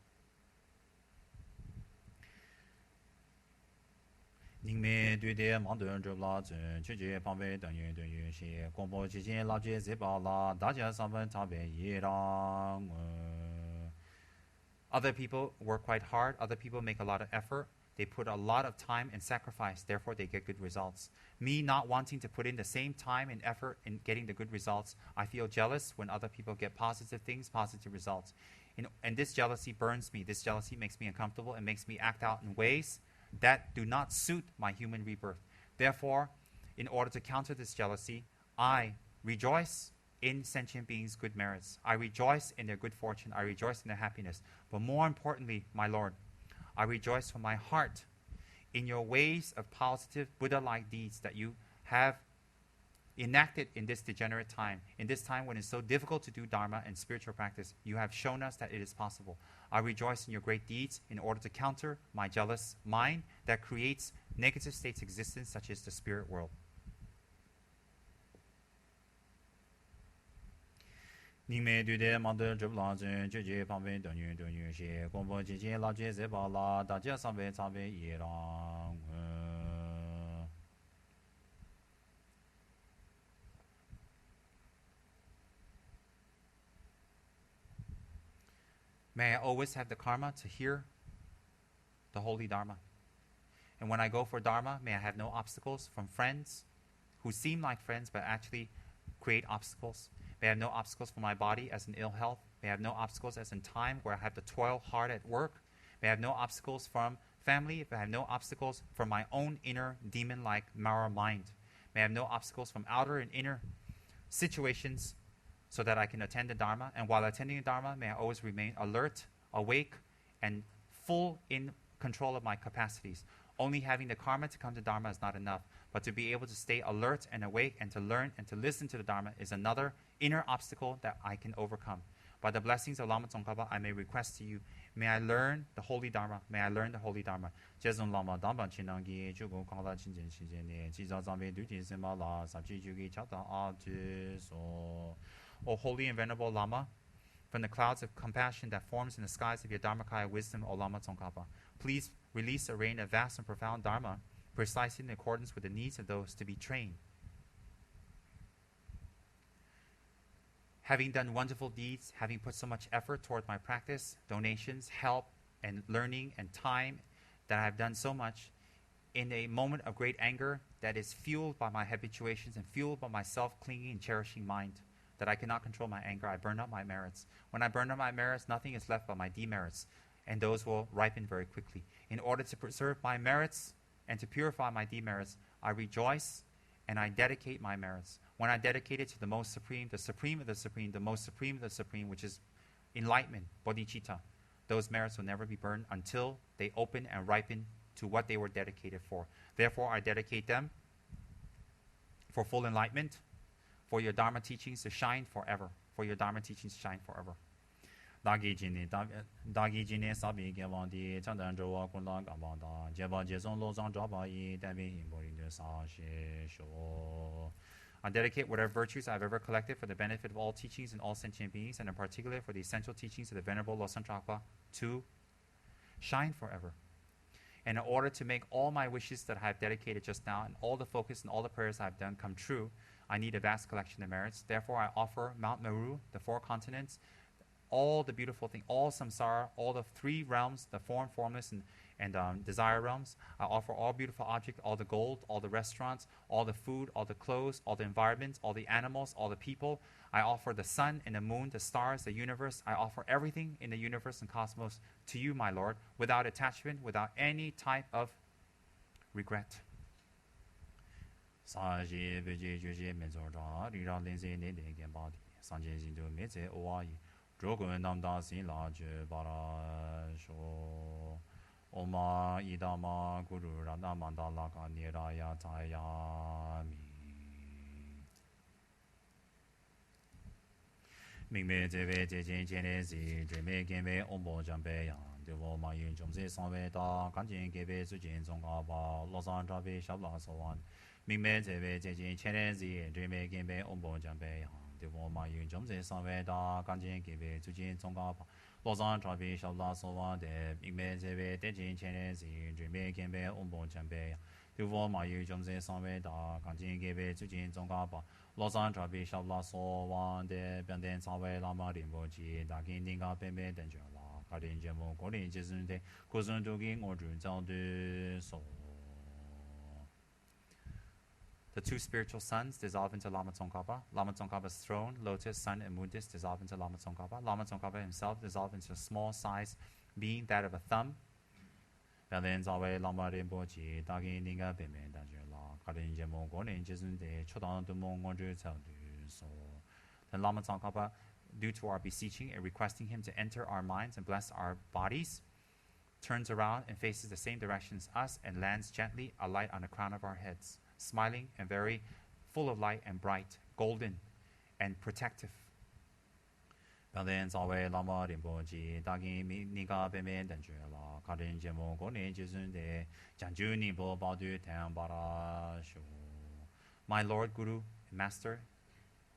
Ningme duide mandun drupla zun, chuje pambe danyu danyu shi, gongpo jijin labje ziba la, daja samban tabe yirang. Other people work quite hard. Other people make a lot of effort. They put a lot of time and sacrifice. Therefore, they get good results. Me not wanting to put in the same time and effort in getting the good results, I feel jealous when other people get positive things, positive results. And this jealousy burns me. This jealousy makes me uncomfortable and makes me act out in ways that do not suit my human rebirth. Therefore, in order to counter this jealousy, I rejoice in sentient beings' good merits. I rejoice in their good fortune. I rejoice in their happiness. But more importantly, my Lord, I rejoice from my heart in your ways of positive Buddha-like deeds that you have enacted in this degenerate time. In this time when it's so difficult to do Dharma and spiritual practice, you have shown us that it is possible. I rejoice in your great deeds in order to counter my jealous mind that creates negative states of existence such as the spirit world. Ningme duide mandun drupla zun, chuje pambe danyu danyu shi, gongpo jijin labje ziba la, daja sambe tabe yirang. May I always have the karma to hear the holy Dharma. And when I go for Dharma, may I have no obstacles from friends who seem like friends but actually create obstacles. May I have no obstacles for my body as in ill health. May I have no obstacles as in time where I have to toil hard at work. May I have no obstacles from family. May I have no obstacles from my own inner demon-like Mara mind. May I have no obstacles from outer and inner situations so that I can attend the Dharma. And while attending the Dharma, may I always remain alert, awake, and full in control of my capacities. Only having the karma to come to Dharma is not enough, but to be able to stay alert and awake and to learn and to listen to the Dharma is another inner obstacle that I can overcome. By the blessings of Lama Tsongkhapa, I may request to you, may I learn the holy Dharma. May I learn the holy Dharma. Jezon Lama Dhamma Chinangi, Chugu Kangla Chinjin Shijene, Chiza Zambe Dujin Simala, Sabji Jugi Chata Atu So. O holy and venerable Lama, from the clouds of compassion that forms in the skies of your Dharmakaya wisdom, O Lama Tsongkhapa, please release a rain of vast and profound Dharma, precisely in accordance with the needs of those to be trained. Having done wonderful deeds, having put so much effort toward my practice, donations, help, and learning, and time, that I have done so much, in a moment of great anger that is fueled by my habituations and fueled by my self-clinging and cherishing mind, that I cannot control my anger, I burn up my merits. When I burn up my merits, nothing is left but my demerits, and those will ripen very quickly. In order to preserve my merits and to purify my demerits, I rejoice and I dedicate my merits. When I dedicate it to the most supreme, the supreme of the supreme, the most supreme of the supreme, which is enlightenment, bodhicitta, those merits will never be burned until they open and ripen to what they were dedicated for. Therefore, I dedicate them for full enlightenment, for your Dharma teachings to shine forever, for your Dharma teachings to shine forever. Dagi jini sabi gevang di chandan zhuwa kunla gambang da jeba jesong lo zang zhaba yi dabi himbo rin de sa shi shu. I dedicate whatever virtues I have ever collected for the benefit of all teachings and all sentient beings, and in particular for the essential teachings of the Venerable Losang Chakpa, to shine forever. And in order to make all my wishes that I have dedicated just now, and all the focus and all the prayers I have done come true, I need a vast collection of merits. Therefore, I offer Mount Meru, the 4 continents, all the beautiful things, all samsara, all the 3 realms, the form, formless, and desire realms. I offer all beautiful objects, all the gold, all the restaurants, all the food, all the clothes, all the environments, all the animals, all the people. I offer the sun and the moon, the stars, the universe. I offer everything in the universe and cosmos to you, my Lord, without attachment, without any type of regret. Drogun namda sin la ju bara sho Oma idama guru rada mandala ka niraya taya mi Mingme zeve jejin jene zi Jeme genwe ombo jambe yang Devo ma yun jomze sanwe da Kanjin gebe sujin zonga ba Losan jabe shabla sowan Mingme zeve jejin jene zi Jeme genwe ombo jambe yang Devo ma yun jomze sanwe da Kanjin gebe sujin zonga ba Losan jabe shabla sowan de Mingme zeve jejin jene zi Jeme genwe ombo jambe yang Devo ma yun jomze sanwe da Kanjin gebe sujin zonga ba Losan jabe shabla sowan de Bianden sanwe lama rinpoche Dakin dinga peme denjo la Karin jemo korin jisun de Kuzun dugin orjun zao de so. The 2 spiritual suns dissolve into Lama Tsongkhapa. Lama Tsongkhapa's throne, lotus, sun, and moon disc dissolve into Lama Tsongkhapa. Lama Tsongkhapa himself dissolves into a small size being, that of a thumb. Bianden sanwe lama rinpoche Dakin dinga peme denjo la Karin jemo korin jisun de Chodan dumong orjun zao de so. Then Lama Tsongkhapa, due to our beseeching and requesting him to enter our minds and bless our bodies, turns around and faces the same direction as us and lands gently, a light on the crown of our heads, smiling and very full of light and bright, golden and protective. Bianden sanwe lama rinpoche Dakin niga peme denjo la Karin jemo korin jisun de Janju nipo badu ten bara shu. My Lord, Guru, and Master,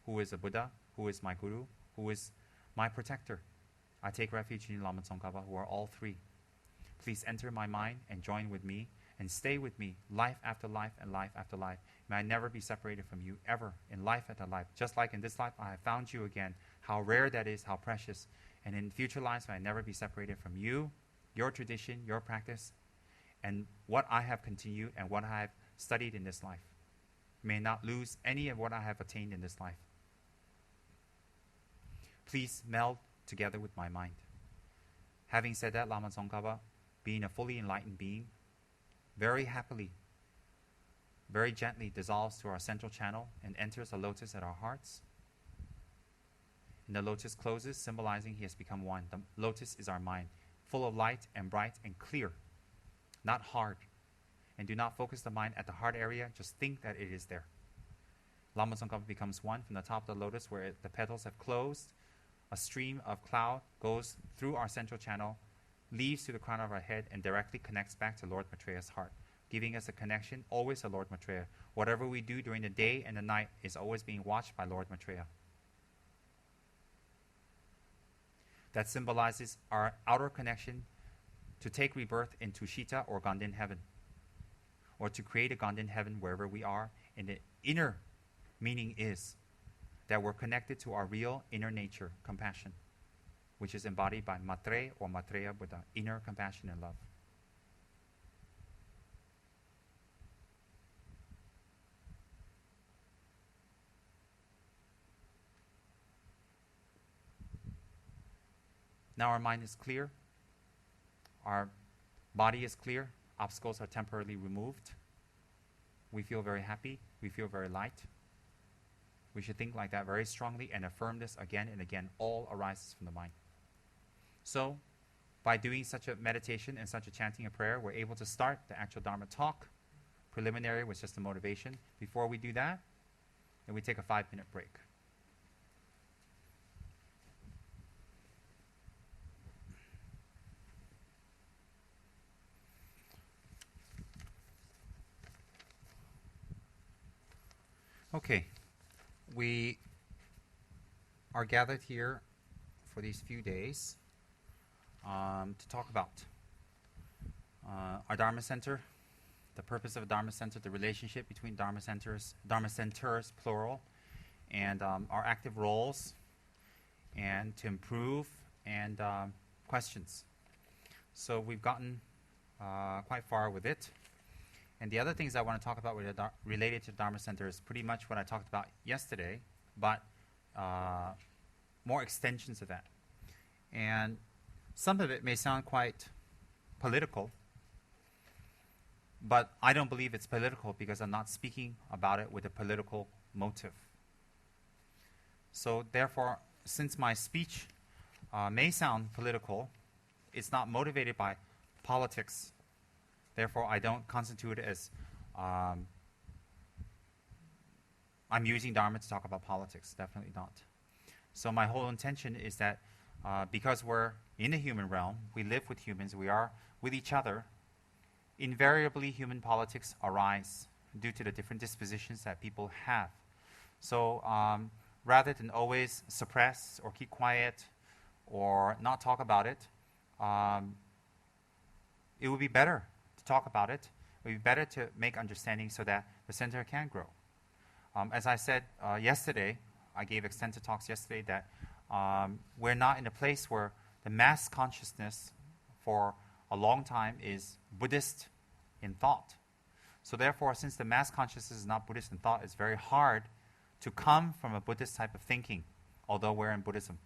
who is a Buddha, who is my Guru, who is my protector, I take refuge in Lama Tsongkhapa, who are all 3. Please enter my mind and join with me and stay with me life after life and life after life. May I never be separated from you ever in life after life. Just like in this life I have found you again. How rare that is, how precious. And in future lives may I never be separated from you, your tradition, your practice, and what I have continued and what I have studied in this life. May not lose any of what I have attained in this life. Please meld together with my mind. Having said that, Lama Tsongkhapa, being a fully enlightened being, very happily, very gently dissolves to our central channel and enters the lotus at our hearts. And the lotus closes, symbolizing he has become one. The lotus is our mind, full of light and bright and clear, not hard. And do not focus the mind at the heart area, just think that it is there. Lama Tsongkhapa becomes one from the top of the lotus where the petals have closed. A stream of cloud goes through our central channel, leaves to the crown of our head, and directly connects back to Lord Maitreya's heart, giving us a connection always to Lord Maitreya. Whatever we do during the day and the night is always being watched by Lord Maitreya. That symbolizes our outer connection to take rebirth into Shita or Ganden heaven, or to create a Ganden heaven wherever we are. And the inner meaning is that we're connected to our real inner nature, compassion, which is embodied by Matre or Maitreya Buddha, inner compassion and love. Now our mind is clear, our body is clear, obstacles are temporarily removed. We feel very happy, we feel very light. We should think like that very strongly and affirm this again and again. All arises from the mind. So, by doing such a meditation and such a chanting of prayer, we're able to start the actual Dharma talk. Preliminary was just the motivation. Before we do that, then we take a 5-minute break. Okay, we are gathered here for these few days to talk about our Dharma Center, the purpose of Dharma Center, the relationship between Dharma Centers plural, and our active roles, and to improve, and questions. So we've gotten quite far with it. And the other things I want to talk about related to Dharma Center is pretty much what I talked about yesterday, but more extensions of that. And some of it may sound quite political, but I don't believe it's political because I'm not speaking about it with a political motive. So therefore, since my speech may sound political, it's not motivated by politics. Therefore, I don't constitute it as I'm using Dharma to talk about politics. Definitely not. So my whole intention is that because we're in the human realm, we live with humans, we are with each other, invariably human politics arise due to the different dispositions that people have. So rather than always suppress or keep quiet or not talk about it, it would be better to talk about it. It would be better to make understanding so that the center can grow. As I said yesterday, I gave extensive talks yesterday that we're not in a place where the mass consciousness for a long time is Buddhist in thought. So therefore, since the mass consciousness is not Buddhist in thought, it's very hard to come from a Buddhist type of thinking, although we're in Buddhism.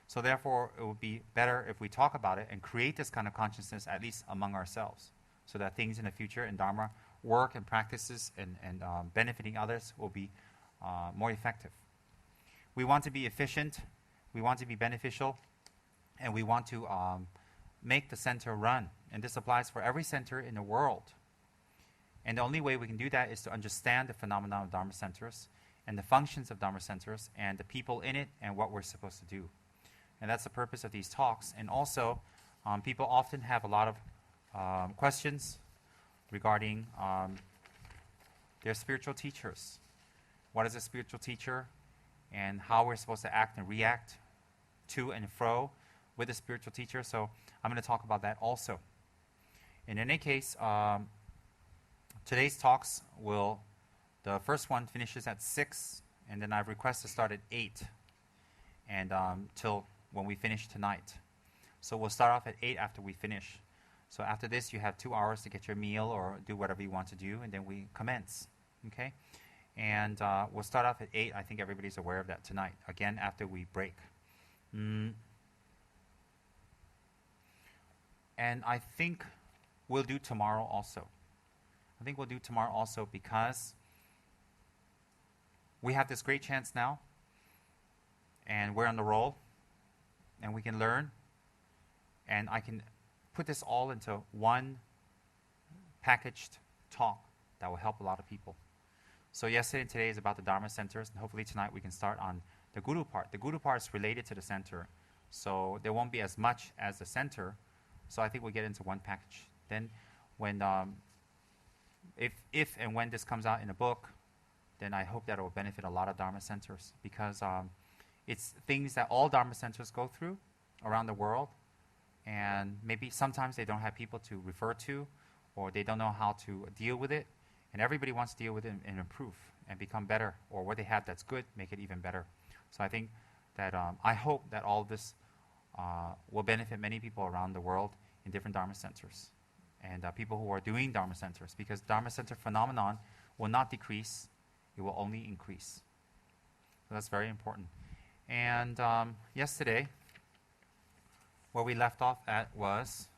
So therefore, it would be better if we talk about it and create this kind of consciousness, at least among ourselves, so that things in the future in Dharma work and practices and benefiting others will be more effective. We want to be efficient, we want to be beneficial, and we want to make the center run. And this applies for every center in the world. And the only way we can do that is to understand the phenomenon of Dharma centers and the functions of Dharma centers and the people in it and what we're supposed to do. And that's the purpose of these talks. And also, people often have a lot of questions regarding their spiritual teachers. What is a spiritual teacher? And how we're supposed to act and react to and fro with a spiritual teacher. So I'm going to talk about that also. In any case, today's talks the first one finishes at 6, and then I've requested to start at 8, and till when we finish tonight. So we'll start off at 8 after we finish. So after this, you have 2 hours to get your meal or do whatever you want to do, and then we commence. Okay? And we'll start off at 8. I think everybody's aware of that tonight. Again, after we break. And I think we'll do tomorrow also. I think we'll do tomorrow also because we have this great chance now, and we're on the roll, and we can learn, and I can put this all into one packaged talk that will help a lot of people. So yesterday and today is about the Dharma centers, and hopefully tonight we can start on the Guru part. The Guru part is related to the center, so there won't be as much as the center, so I think we'll get into one package. Then when, if and when this comes out in a book, then I hope that it will benefit a lot of Dharma centers, because it's things that all Dharma centers go through around the world, and maybe sometimes they don't have people to refer to, or they don't know how to deal with it, and everybody wants to deal with it and improve and become better, or what they have that's good, make it even better. So I think that I hope that all this will benefit many people around the world in different Dharma centers, and people who are doing Dharma centers, because Dharma center phenomenon will not decrease, it will only increase. So that's very important. And yesterday, where we left off at was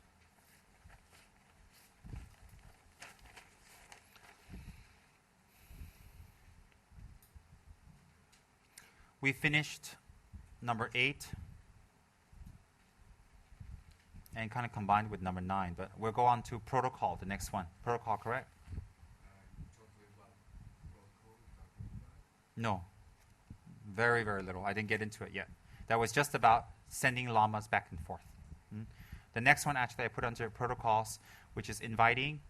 we finished number 8 and kind of combined with number 9, but we'll go on to protocol, the next one. Protocol, correct? No. Very, very little. I didn't get into it yet. That was just about sending lamas back and forth. The next one, actually, I put under protocols, which is inviting,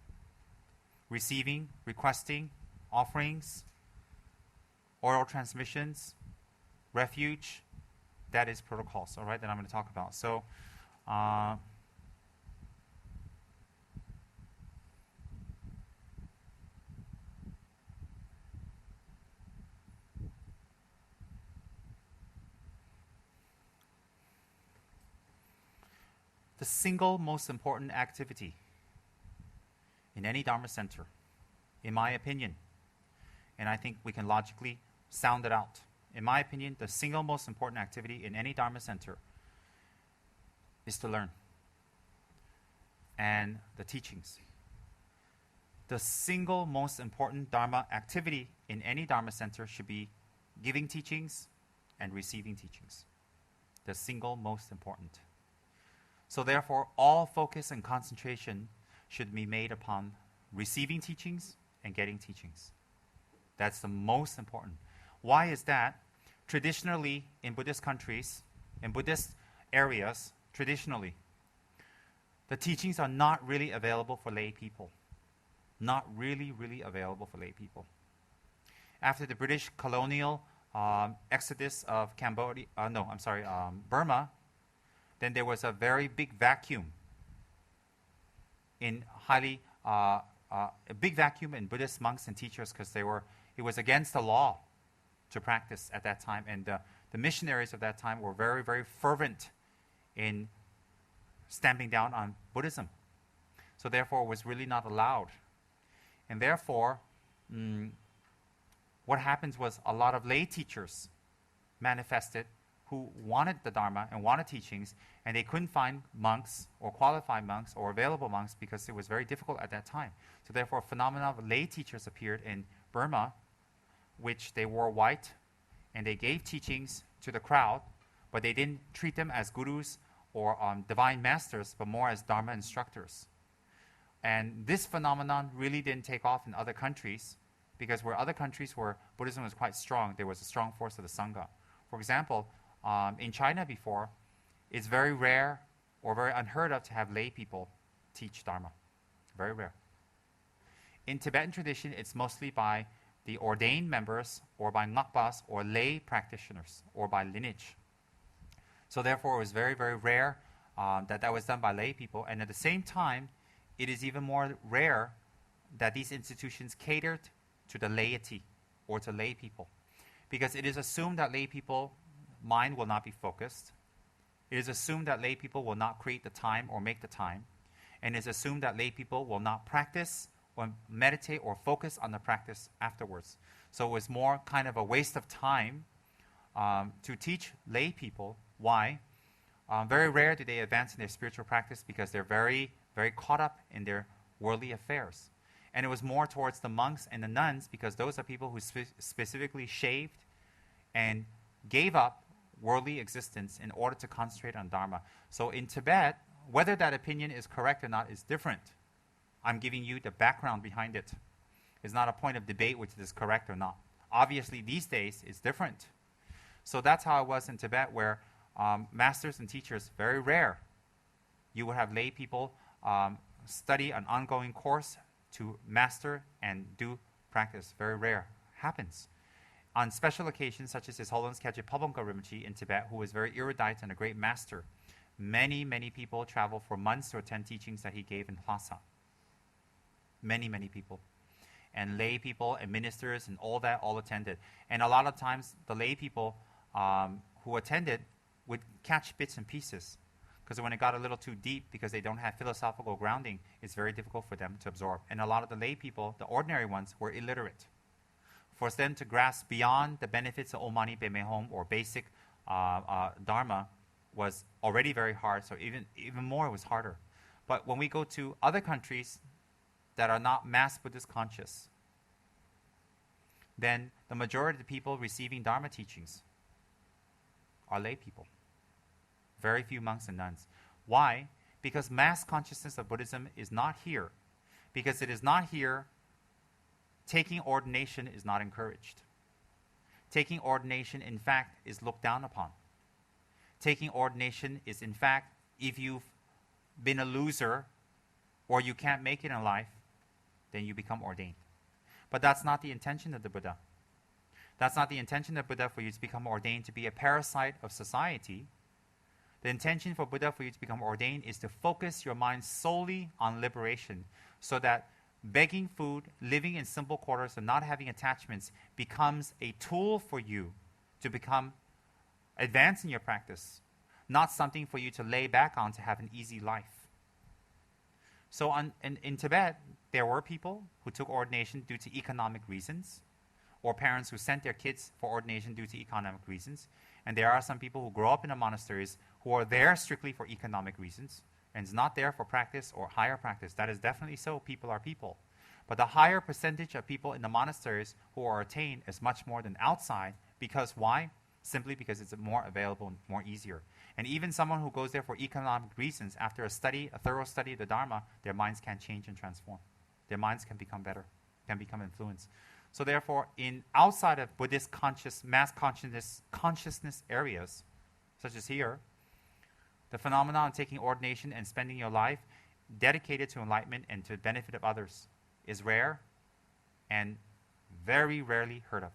receiving, requesting, offerings, oral transmissions, refuge, that is protocols, all right, that I'm going to talk about. So, the single most important activity in any Dharma center, in my opinion, and I think we can logically sound it out. In my opinion, the single most important activity in any Dharma center is to learn and the teachings. The single most important Dharma activity in any Dharma center should be giving teachings and receiving teachings. The single most important. So therefore, all focus and concentration should be made upon receiving teachings and getting teachings. That's the most important. Why is that? Traditionally, in Buddhist countries, in Buddhist areas, traditionally, the teachings are not really available for lay people. Not really available for lay people. After the British colonial exodus of Burma, then there was a very big vacuum in Buddhist monks and teachers, because it was against the law to practice at that time, and the missionaries of that time were very, very fervent in stamping down on Buddhism. So therefore, it was really not allowed. And therefore, what happens was a lot of lay teachers manifested who wanted the Dharma and wanted teachings, and they couldn't find monks or qualified monks or available monks because it was very difficult at that time. So therefore, a phenomenon of lay teachers appeared in Burma, which they wore white, and they gave teachings to the crowd, but they didn't treat them as gurus or divine masters, but more as Dharma instructors. And this phenomenon really didn't take off in other countries, because where other countries where Buddhism was quite strong, there was a strong force of the Sangha. For example, in China before, it's very rare or very unheard of to have lay people teach Dharma. Very rare. In Tibetan tradition, it's mostly by the ordained members or by ngakpas or lay practitioners or by lineage. So therefore, it was very, very rare that was done by lay people. And at the same time, it is even more rare that these institutions catered to the laity or to lay people. Because it is assumed that lay people mind will not be focused. It is assumed that lay people will not create the time or make the time. And it is assumed that lay people will not practice or meditate or focus on the practice afterwards. So it was more kind of a waste of time to teach lay people. Why? Very rare do they advance in their spiritual practice because they're very, very caught up in their worldly affairs. And it was more towards the monks and the nuns, because those are people who specifically shaved and gave up worldly existence in order to concentrate on Dharma. So in Tibet, whether that opinion is correct or not is different. I'm giving you the background behind it. It's not a point of debate which is correct or not. Obviously, these days, it's different. So that's how it was in Tibet, where masters and teachers, very rare. You would have lay people study an ongoing course to master and do practice. Very rare. Happens. On special occasions, such as His Holiness Kajip Pabongka Rinpoche in Tibet, who was very erudite and a great master, many, many people travel for months to attend teachings that he gave in Lhasa. Many, many people. And lay people and ministers and all that all attended. And a lot of times, the lay people who attended would catch bits and pieces. Because when it got a little too deep, because they don't have philosophical grounding, it's very difficult for them to absorb. And a lot of the lay people, the ordinary ones, were illiterate. For them to grasp beyond the benefits of Omani Peme Hom or basic Dharma was already very hard, so even more it was harder. But when we go to other countries that are not mass Buddhist conscious, then the majority of the people receiving Dharma teachings are lay people. Very few monks and nuns. Why? Because mass consciousness of Buddhism is not here. Because it is not here, taking ordination is not encouraged. Taking ordination, in fact, is looked down upon. Taking ordination is, in fact, if you've been a loser or you can't make it in life, then you become ordained. But that's not the intention of the Buddha. That's not the intention of Buddha for you to become ordained to be a parasite of society. The intention for Buddha for you to become ordained is to focus your mind solely on liberation, so that begging food, living in simple quarters, and not having attachments becomes a tool for you to become advanced in your practice, not something for you to lay back on to have an easy life. So in Tibet, there were people who took ordination due to economic reasons, or parents who sent their kids for ordination due to economic reasons. And there are some people who grow up in the monasteries who are there strictly for economic reasons, and is not there for practice or higher practice. That is definitely so. People are people. But the higher percentage of people in the monasteries who are attained is much more than outside. Because why? Simply because it's more available and more easier. And even someone who goes there for economic reasons, after a thorough study of the Dharma, their minds can change and transform. Their minds can become better, can become influenced. So therefore, in outside of Buddhist mass consciousness areas, such as here, the phenomenon of taking ordination and spending your life dedicated to enlightenment and to the benefit of others is rare and very rarely heard of.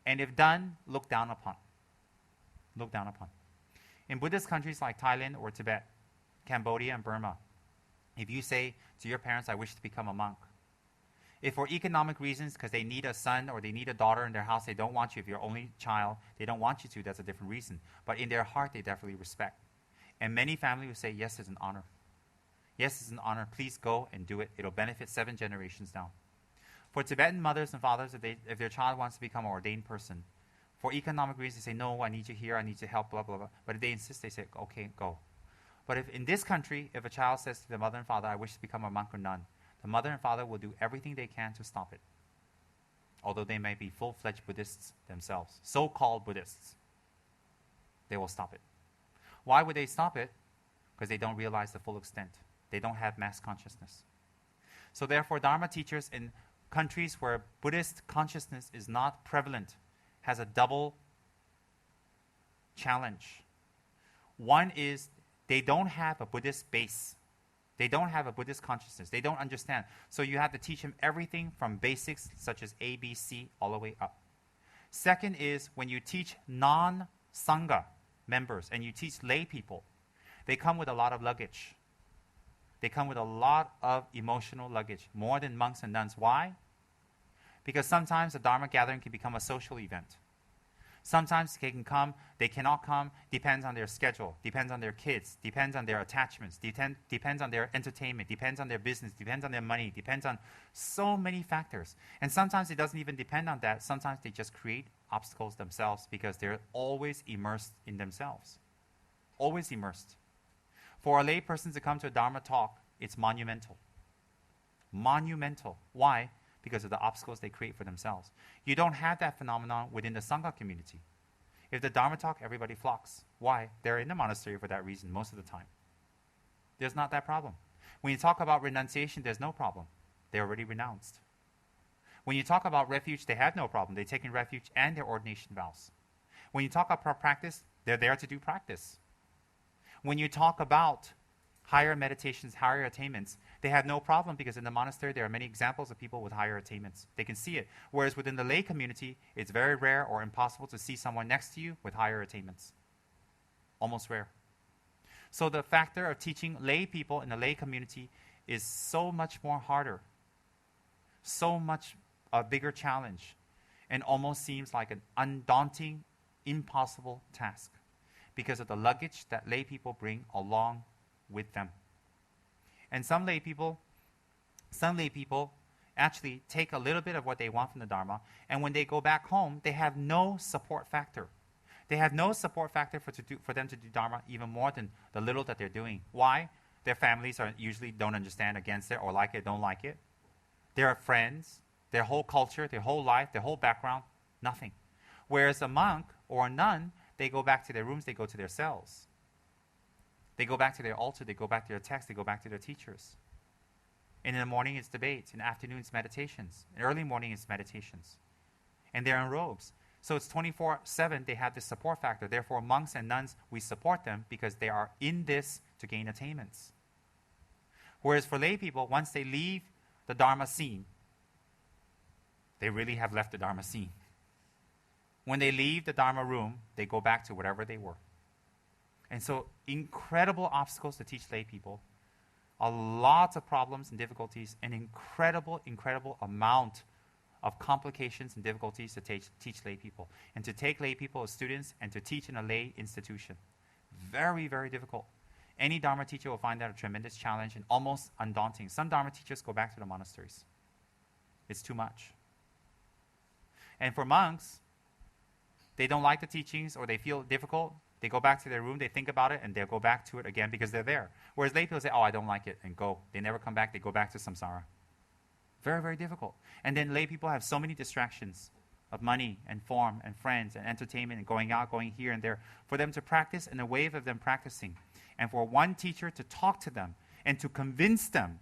And if done, looked down upon. Looked down upon. In Buddhist countries like Thailand or Tibet, Cambodia and Burma, if you say to your parents, I wish to become a monk, if for economic reasons, because they need a son or they need a daughter in their house, they don't want you, if you're only child, they don't want you to, that's a different reason. But in their heart, they definitely respect. And many families will say, yes, it's an honor. Yes, it's an honor. Please go and do it. It'll benefit 7 generations down. For Tibetan mothers and fathers, if their child wants to become an ordained person, for economic reasons, they say, no, I need you here, I need your help, blah, blah, blah. But if they insist, they say, okay, go. But if in this country, if a child says to their mother and father, I wish to become a monk or nun, the mother and father will do everything they can to stop it. Although they may be full-fledged Buddhists themselves, so-called Buddhists, they will stop it. Why would they stop it? Because they don't realize the full extent. They don't have mass consciousness. So therefore, Dharma teachers in countries where Buddhist consciousness is not prevalent has a double challenge. One is they don't have a Buddhist base. They don't have a Buddhist consciousness. They don't understand. So you have to teach them everything from basics such as A, B, C, all the way up. Second is when you teach non-Sangha members and you teach lay people, they come with a lot of luggage. They come with a lot of emotional luggage, more than monks and nuns. Why? Because sometimes a Dharma gathering can become a social event. Sometimes they can come, they cannot come, depends on their schedule, depends on their kids, depends on their attachments, depends on their entertainment, depends on their business, depends on their money, depends on so many factors. And sometimes it doesn't even depend on that. Sometimes they just create obstacles themselves because they're always immersed in themselves. Always immersed. For a lay person to come to a Dharma talk, it's monumental. Monumental. Why? Because of the obstacles they create for themselves. You don't have that phenomenon within the Sangha community. If the Dharma talk, everybody flocks. Why? They're in the monastery for that reason most of the time. There's not that problem. When you talk about renunciation, there's no problem. They're already renounced. When you talk about refuge, they have no problem. They're taking refuge and their ordination vows. When you talk about practice, they're there to do practice. When you talk about higher meditations, higher attainments, they have no problem because in the monastery there are many examples of people with higher attainments. They can see it. Whereas within the lay community, it's very rare or impossible to see someone next to you with higher attainments. Almost rare. So the factor of teaching lay people in the lay community is so much more harder, so much a bigger challenge, and almost seems like an undaunting, impossible task because of the luggage that lay people bring along with them. And some lay people actually take a little bit of what they want from the Dharma, and when they go back home, they have no support factor. They have no support factor for them to do Dharma even more than the little that they're doing. Why? Their families usually don't understand against it or like it, don't like it. Their friends, their whole culture, their whole life, their whole background, nothing. Whereas a monk or a nun, they go back to their rooms, they go to their cells. They go back to their altar, they go back to their text, they go back to their teachers. And in the morning it's debates, in the afternoon it's meditations, in early morning it's meditations. And they're in robes. So it's 24/7, they have this support factor. Therefore, monks and nuns, we support them because they are in this to gain attainments. Whereas for lay people, once they leave the Dharma scene, they really have left the Dharma scene. When they leave the Dharma room, they go back to whatever they were. And so incredible obstacles to teach lay people, a lot of problems and difficulties, an incredible, incredible amount of complications and difficulties to teach lay people. And to take lay people as students and to teach in a lay institution. Very, very difficult. Any Dharma teacher will find that a tremendous challenge and almost undaunting. Some Dharma teachers go back to the monasteries. It's too much. And for monks, they don't like the teachings or they feel difficult. They go back to their room, they think about it, and they'll go back to it again because they're there. Whereas lay people say, oh, I don't like it, and go. They never come back. They go back to samsara. Very, very difficult. And then lay people have so many distractions of money and form and friends and entertainment and going out, going here and there, for them to practice and a wave of them practicing. And for one teacher to talk to them and to convince them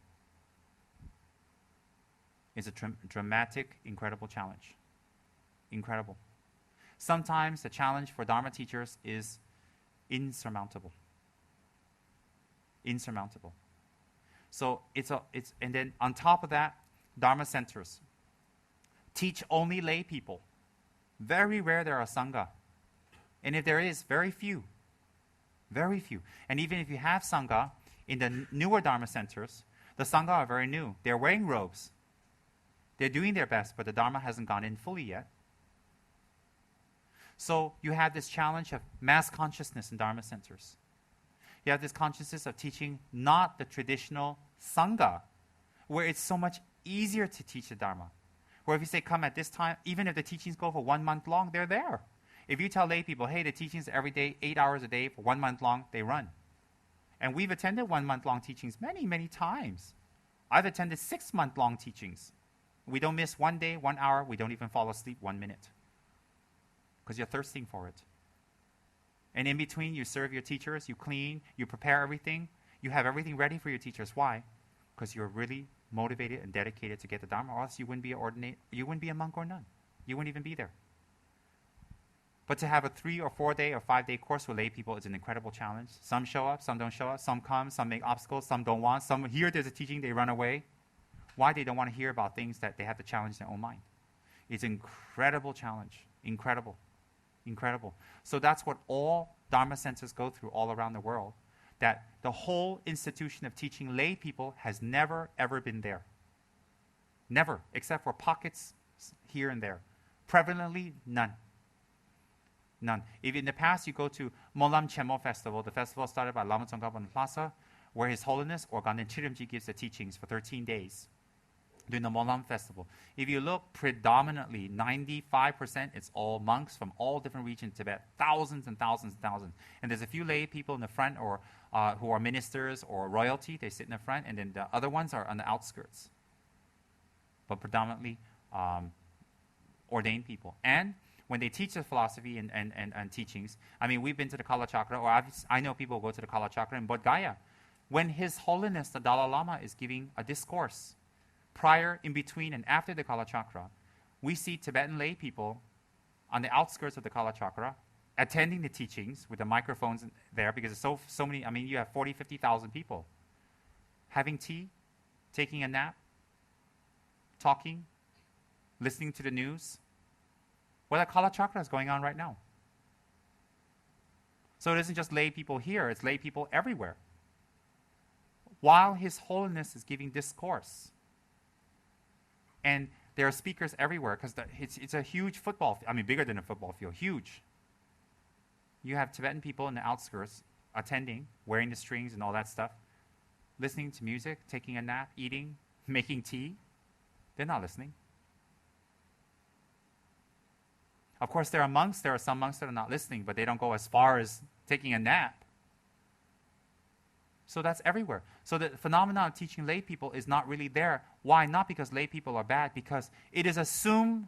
is a dramatic, incredible challenge. Incredible. Sometimes the challenge for Dharma teachers is insurmountable. Insurmountable. So and then on top of that, Dharma centers teach only lay people. Very rare there are sangha. And if there is, very few. Very few. And even if you have sangha, in the newer Dharma centers, the sangha are very new. They're wearing robes. They're doing their best, but the Dharma hasn't gone in fully yet. So you have this challenge of mass consciousness in Dharma centers. You have this consciousness of teaching not the traditional sangha, where it's so much easier to teach the Dharma. Where if you say, come at this time, even if the teachings go for 1 month long, they're there. If you tell lay people, hey, the teachings every day, 8 hours a day for 1 month long, they run. And we've attended 1 month long teachings many, many times. I've attended 6 month long teachings. We don't miss 1 day, 1 hour. We don't even fall asleep 1 minute. Because you're thirsting for it. And in between, you serve your teachers, you clean, you prepare everything. You have everything ready for your teachers. Why? Because you're really motivated and dedicated to get the Dharma, or else you wouldn't be you wouldn't be a monk or nun. You wouldn't even be there. But to have a 3 or 4 day or 5 day course with lay people is an incredible challenge. Some show up, some don't show up, some come, some make obstacles, some don't want, some hear there's a teaching, they run away. Why? They don't want to hear about things that they have to challenge their own mind. It's an incredible challenge. Incredible. Incredible. So that's what all Dharma centers go through all around the world. That the whole institution of teaching lay people has never, ever been there. Never, except for pockets here and there. Prevalently, none. None. If in the past you go to Molam Chemo Festival, the festival started by Lama Tsongkhapa on the Plaza, where His Holiness Organden Chirimji gives the teachings for 13 days during the Molam Festival. If you look, predominantly, 95%, it's all monks from all different regions of Tibet, thousands and thousands and thousands. And there's a few lay people in the front or who are ministers or royalty, they sit in the front, and then the other ones are on the outskirts. But predominantly ordained people. And when they teach the philosophy and teachings, I mean, we've been to the Kala Chakra, or I know people go to the Kala Chakra in Bodh Gaya. When His Holiness, the Dalai Lama, is giving a discourse, prior, in between, and after the Kala Chakra, we see Tibetan lay people on the outskirts of the Kala Chakra attending the teachings with the microphones there, because there's so many, I mean, you have 40, 50,000 people having tea, taking a nap, talking, listening to the news. Well, the Kala Chakra is going on right now. So it isn't just lay people here, it's lay people everywhere. While His Holiness is giving discourse. And there are speakers everywhere, because it's a huge football field. I mean, bigger than a football field, huge. You have Tibetan people in the outskirts attending, wearing the strings and all that stuff, listening to music, taking a nap, eating, making tea. They're not listening. Of course, there are some monks that are not listening, but they don't go as far as taking a nap. So that's everywhere. So the phenomenon of teaching lay people is not really there. Why? Not because lay people are bad, because it is assumed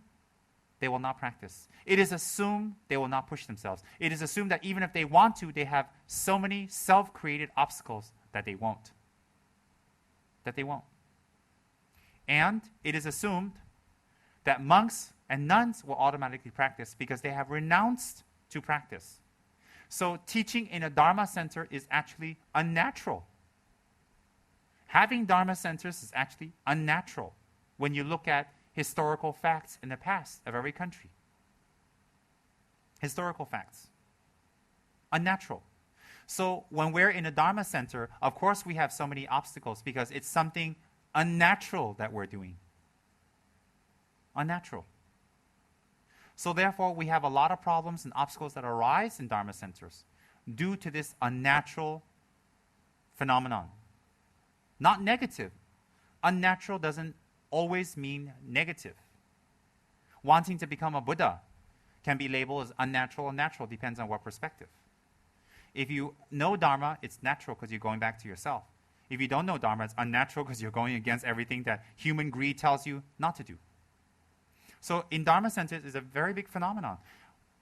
they will not practice. It is assumed they will not push themselves. It is assumed that even if they want to, they have so many self-created obstacles that they won't. That they won't. And it is assumed that monks and nuns will automatically practice because they have renounced to practice. So teaching in a Dharma center is actually unnatural. Having Dharma centers is actually unnatural when you look at historical facts in the past of every country. Historical facts. Unnatural. So when we're in a Dharma center, of course we have so many obstacles because it's something unnatural that we're doing. Unnatural. So therefore we have a lot of problems and obstacles that arise in Dharma centers due to this unnatural phenomenon. Not negative. Unnatural doesn't always mean negative. Wanting to become a Buddha can be labeled as unnatural or natural, depends on what perspective. If you know Dharma, it's natural because you're going back to yourself. If you don't know Dharma, it's unnatural because you're going against everything that human greed tells you not to do. So in Dharma centers, it's a very big phenomenon.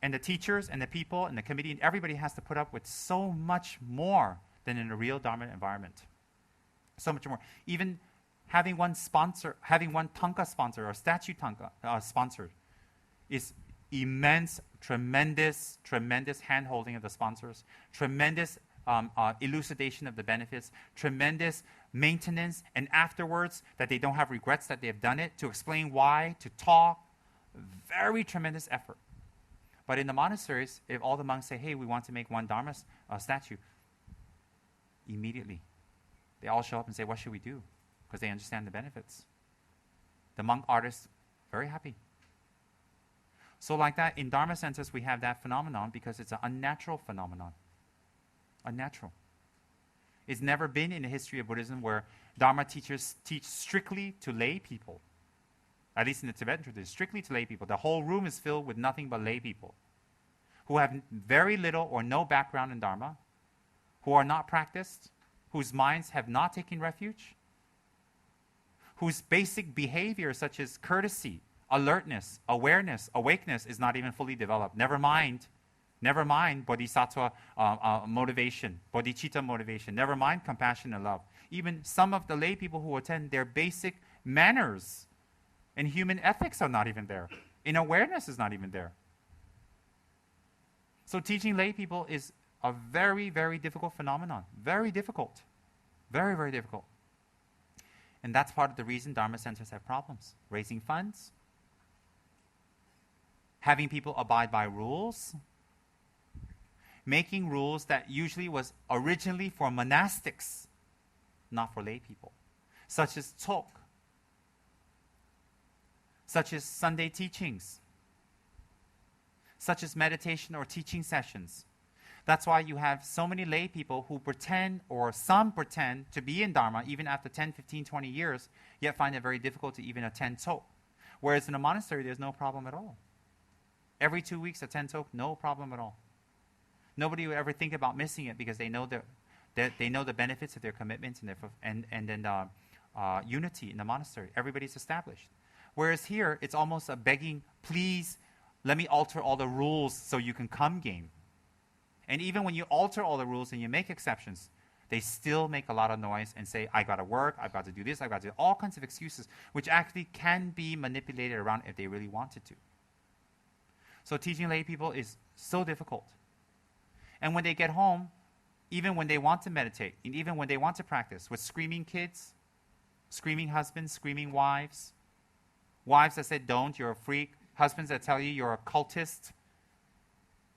And the teachers and the people and the committee and everybody has to put up with so much more than in a real Dharma environment. So much more. Even having one sponsor, having one tanka sponsor or statue tanka sponsored is immense, tremendous hand-holding of the sponsors, tremendous elucidation of the benefits, tremendous maintenance, and afterwards that they don't have regrets that they have done it, to explain why, to talk, very tremendous effort. But in the monasteries, if all the monks say, hey, we want to make one Dharma statue, immediately they all show up and say, what should we do? Because they understand the benefits. The monk artists, very happy. So like that, in Dharma centers, we have that phenomenon because it's an unnatural phenomenon. Unnatural. It's never been in the history of Buddhism where Dharma teachers teach strictly to lay people. At least in the Tibetan tradition, strictly to lay people. The whole room is filled with nothing but lay people who have very little or no background in Dharma, who are not practiced, whose minds have not taken refuge, whose basic behavior such as courtesy, alertness, awareness, awakeness is not even fully developed. Never mind bodhisattva motivation, bodhicitta motivation. Never mind compassion and love. Even some of the lay people who attend, their basic manners and human ethics are not even there. And awareness is not even there. So teaching lay people is a very, very difficult phenomenon. Very difficult. Very, very difficult. And that's part of the reason Dharma centers have problems. Raising funds, having people abide by rules, making rules that usually was originally for monastics, not for lay people, such as talk, such as Sunday teachings, such as meditation or teaching sessions. That's why you have so many lay people who pretend, or some pretend, to be in Dharma even after 10, 15, 20 years, yet find it very difficult to even attend talk. Whereas in a monastery, there's no problem at all. Every 2 weeks, attend talk, no problem at all. Nobody would ever think about missing it because they know they know the benefits of their commitments and then unity in the monastery. Everybody's established. Whereas here, it's almost a begging, please, let me alter all the rules so you can come game. And even when you alter all the rules and you make exceptions, they still make a lot of noise and say, I got to work, I've got to do this, I've got to do all kinds of excuses, which actually can be manipulated around if they really wanted to. So teaching lay people is so difficult. And when they get home, even when they want to meditate, and even when they want to practice, with screaming kids, screaming husbands, screaming wives, wives that said, don't, you're a freak, husbands that tell you you're a cultist,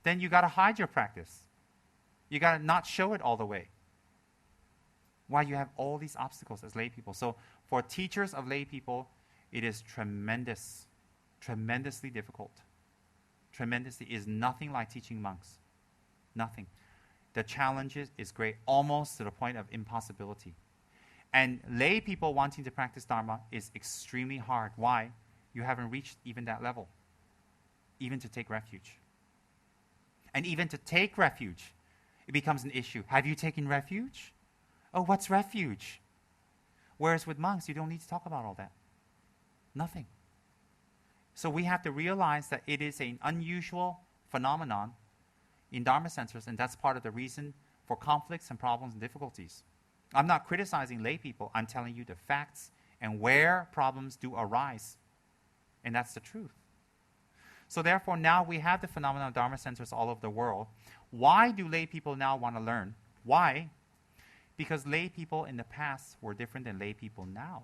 then you got to hide your practice. You got to not show it all the way. Why? You have all these obstacles as lay people. So for teachers of lay people, it is tremendously difficult. Tremendously is nothing like teaching monks. Nothing. The challenge is great, almost to the point of impossibility. And lay people wanting to practice Dharma is extremely hard. Why? You haven't reached even that level, even to take refuge. And even to take refuge, it becomes an issue. Have you taken refuge? Oh, what's refuge? Whereas with monks, you don't need to talk about all that. Nothing. So we have to realize that it is an unusual phenomenon in Dharma centers, and that's part of the reason for conflicts and problems and difficulties. I'm not criticizing lay people. I'm telling you the facts and where problems do arise. And that's the truth. So therefore, now we have the phenomenon of Dharma centers all over the world. Why do lay people now want to learn? Why? Because lay people in the past were different than lay people now.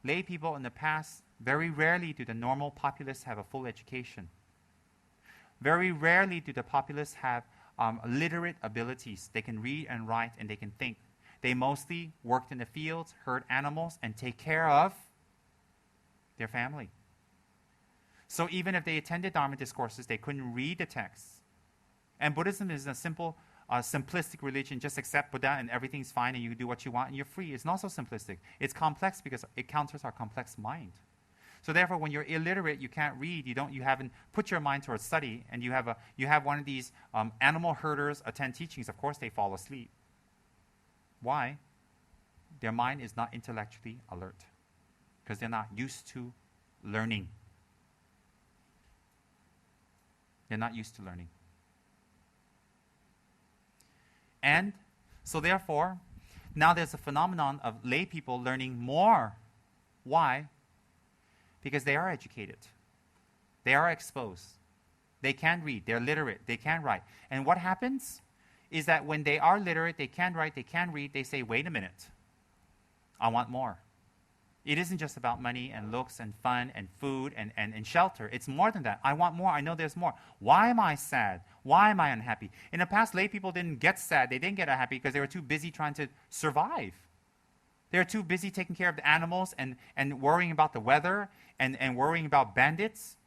Lay people in the past, very rarely do the normal populace have a full education. Very rarely do the populace have literate abilities. They can read and write and they can think. They mostly worked in the fields, herd animals, and take care of their family. So even if they attended Dharma discourses, they couldn't read the texts. And Buddhism is a simple, simplistic religion. Just accept Buddha and everything's fine and you can do what you want and you're free. It's not so simplistic. It's complex because it counters our complex mind. So therefore, when you're illiterate, you can't read, you haven't put your mind towards study, and you have one of these animal herders attend teachings, of course they fall asleep. Why? Their mind is not intellectually alert because they're not used to learning. They're not used to learning. And so therefore, now there's a phenomenon of lay people learning more. Why? Because they are educated. They are exposed. They can read. They're literate. They can write. And what happens is that when they are literate, they can write, they can read, they say, wait a minute. I want more. It isn't just about money and looks and fun and food and shelter. It's more than that. I want more. I know there's more. Why am I sad? Why am I unhappy? In the past, lay people didn't get sad. They didn't get unhappy because they were too busy trying to survive. They were too busy taking care of the animals and worrying about the weather and worrying about bandits.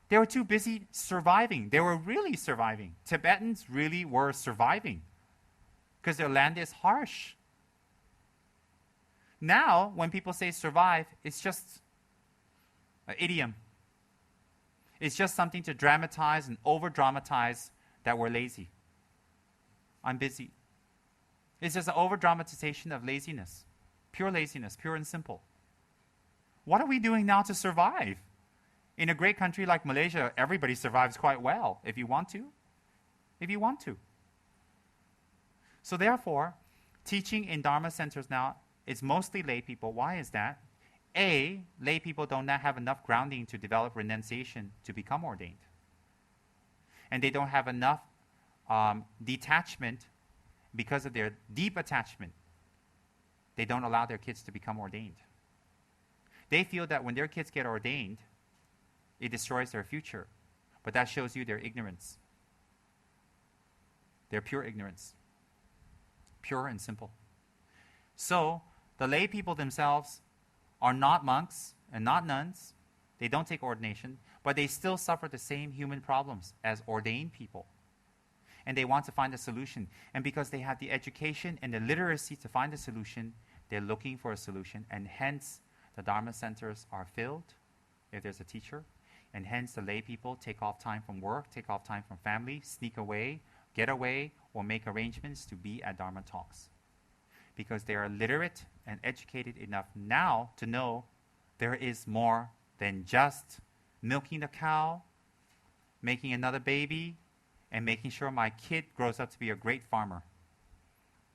They were too busy surviving. They were really surviving. Tibetans really were surviving because their land is harsh. Now, when people say survive, it's just an idiom. It's just something to dramatize and over-dramatize that we're lazy. I'm busy. It's just an over-dramatization of laziness. Pure and simple. What are we doing now to survive? In a great country like Malaysia, everybody survives quite well, if you want to. If you want to. So therefore, teaching in Dharma centers now is mostly lay people. Why is that? A, lay people do not have enough grounding to develop renunciation to become ordained. And they don't have enough detachment because of their deep attachment. They don't allow their kids to become ordained. They feel that when their kids get ordained, it destroys their future. But that shows you their ignorance. Their pure ignorance. Pure and simple. So, the lay people themselves are not monks and not nuns. They don't take ordination, but they still suffer the same human problems as ordained people. And they want to find a solution. And because they have the education and the literacy to find a solution, they're looking for a solution. And hence, the Dharma centers are filled if there's a teacher. And hence, the lay people take off time from work, take off time from family, sneak away, get away, or make arrangements to be at Dharma talks. Because they are literate and educated enough now to know there is more than just milking the cow, making another baby, and making sure my kid grows up to be a great farmer.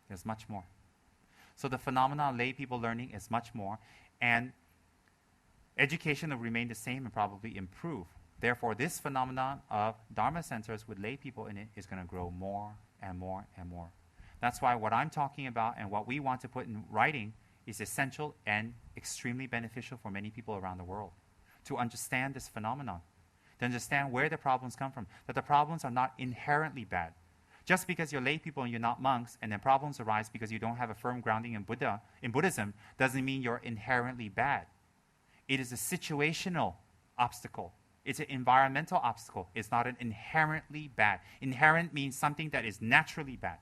There's much more. So the phenomenon of lay people learning is much more, and education will remain the same and probably improve. Therefore, this phenomenon of Dharma centers with lay people in it is going to grow more and more and more. That's why what I'm talking about and what we want to put in writing is essential and extremely beneficial for many people around the world. To understand this phenomenon, to understand where the problems come from, that the problems are not inherently bad. Just because you're lay people and you're not monks, and then problems arise because you don't have a firm grounding in Buddhism, doesn't mean you're inherently bad. It is a situational obstacle. It's an environmental obstacle. It's not an inherently bad. Inherent means something that is naturally bad.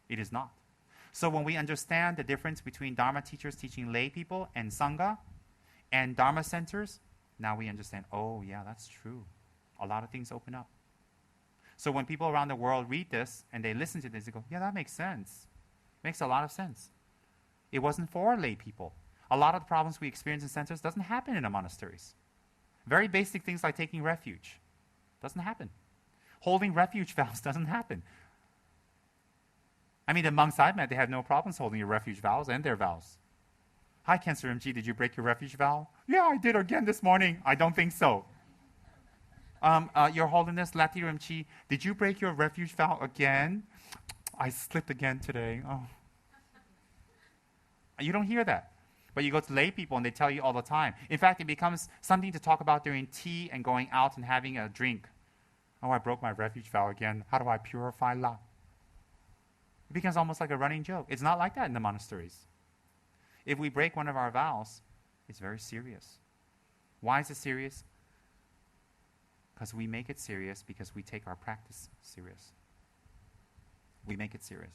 It is not. So when we understand the difference between Dharma teachers teaching lay people and Sangha and Dharma centers, now we understand, oh yeah, that's true. A lot of things open up. So when people around the world read this and they listen to this, they go, yeah, that makes sense. Makes a lot of sense. It wasn't for lay people. A lot of the problems we experience in centers doesn't happen in the monasteries. Very basic things like taking refuge doesn't happen. Holding refuge vows doesn't happen. I mean, the monks I've met, they have no problems holding your refuge vows and their vows. Hi, Khensa Rinpoche, did you break your refuge vow? Yeah, I did again this morning. I don't think so. Your Holiness, Lati Rinpoche, did you break your refuge vow again? I slipped again today. Oh. You don't hear that. But you go to lay people and they tell you all the time. In fact, it becomes something to talk about during tea and going out and having a drink. Oh, I broke my refuge vow again. How do I purify love? It becomes almost like a running joke. It's not like that in the monasteries. If we break one of our vows, it's very serious. Why is it serious? Because we make it serious because we take our practice serious. We make it serious.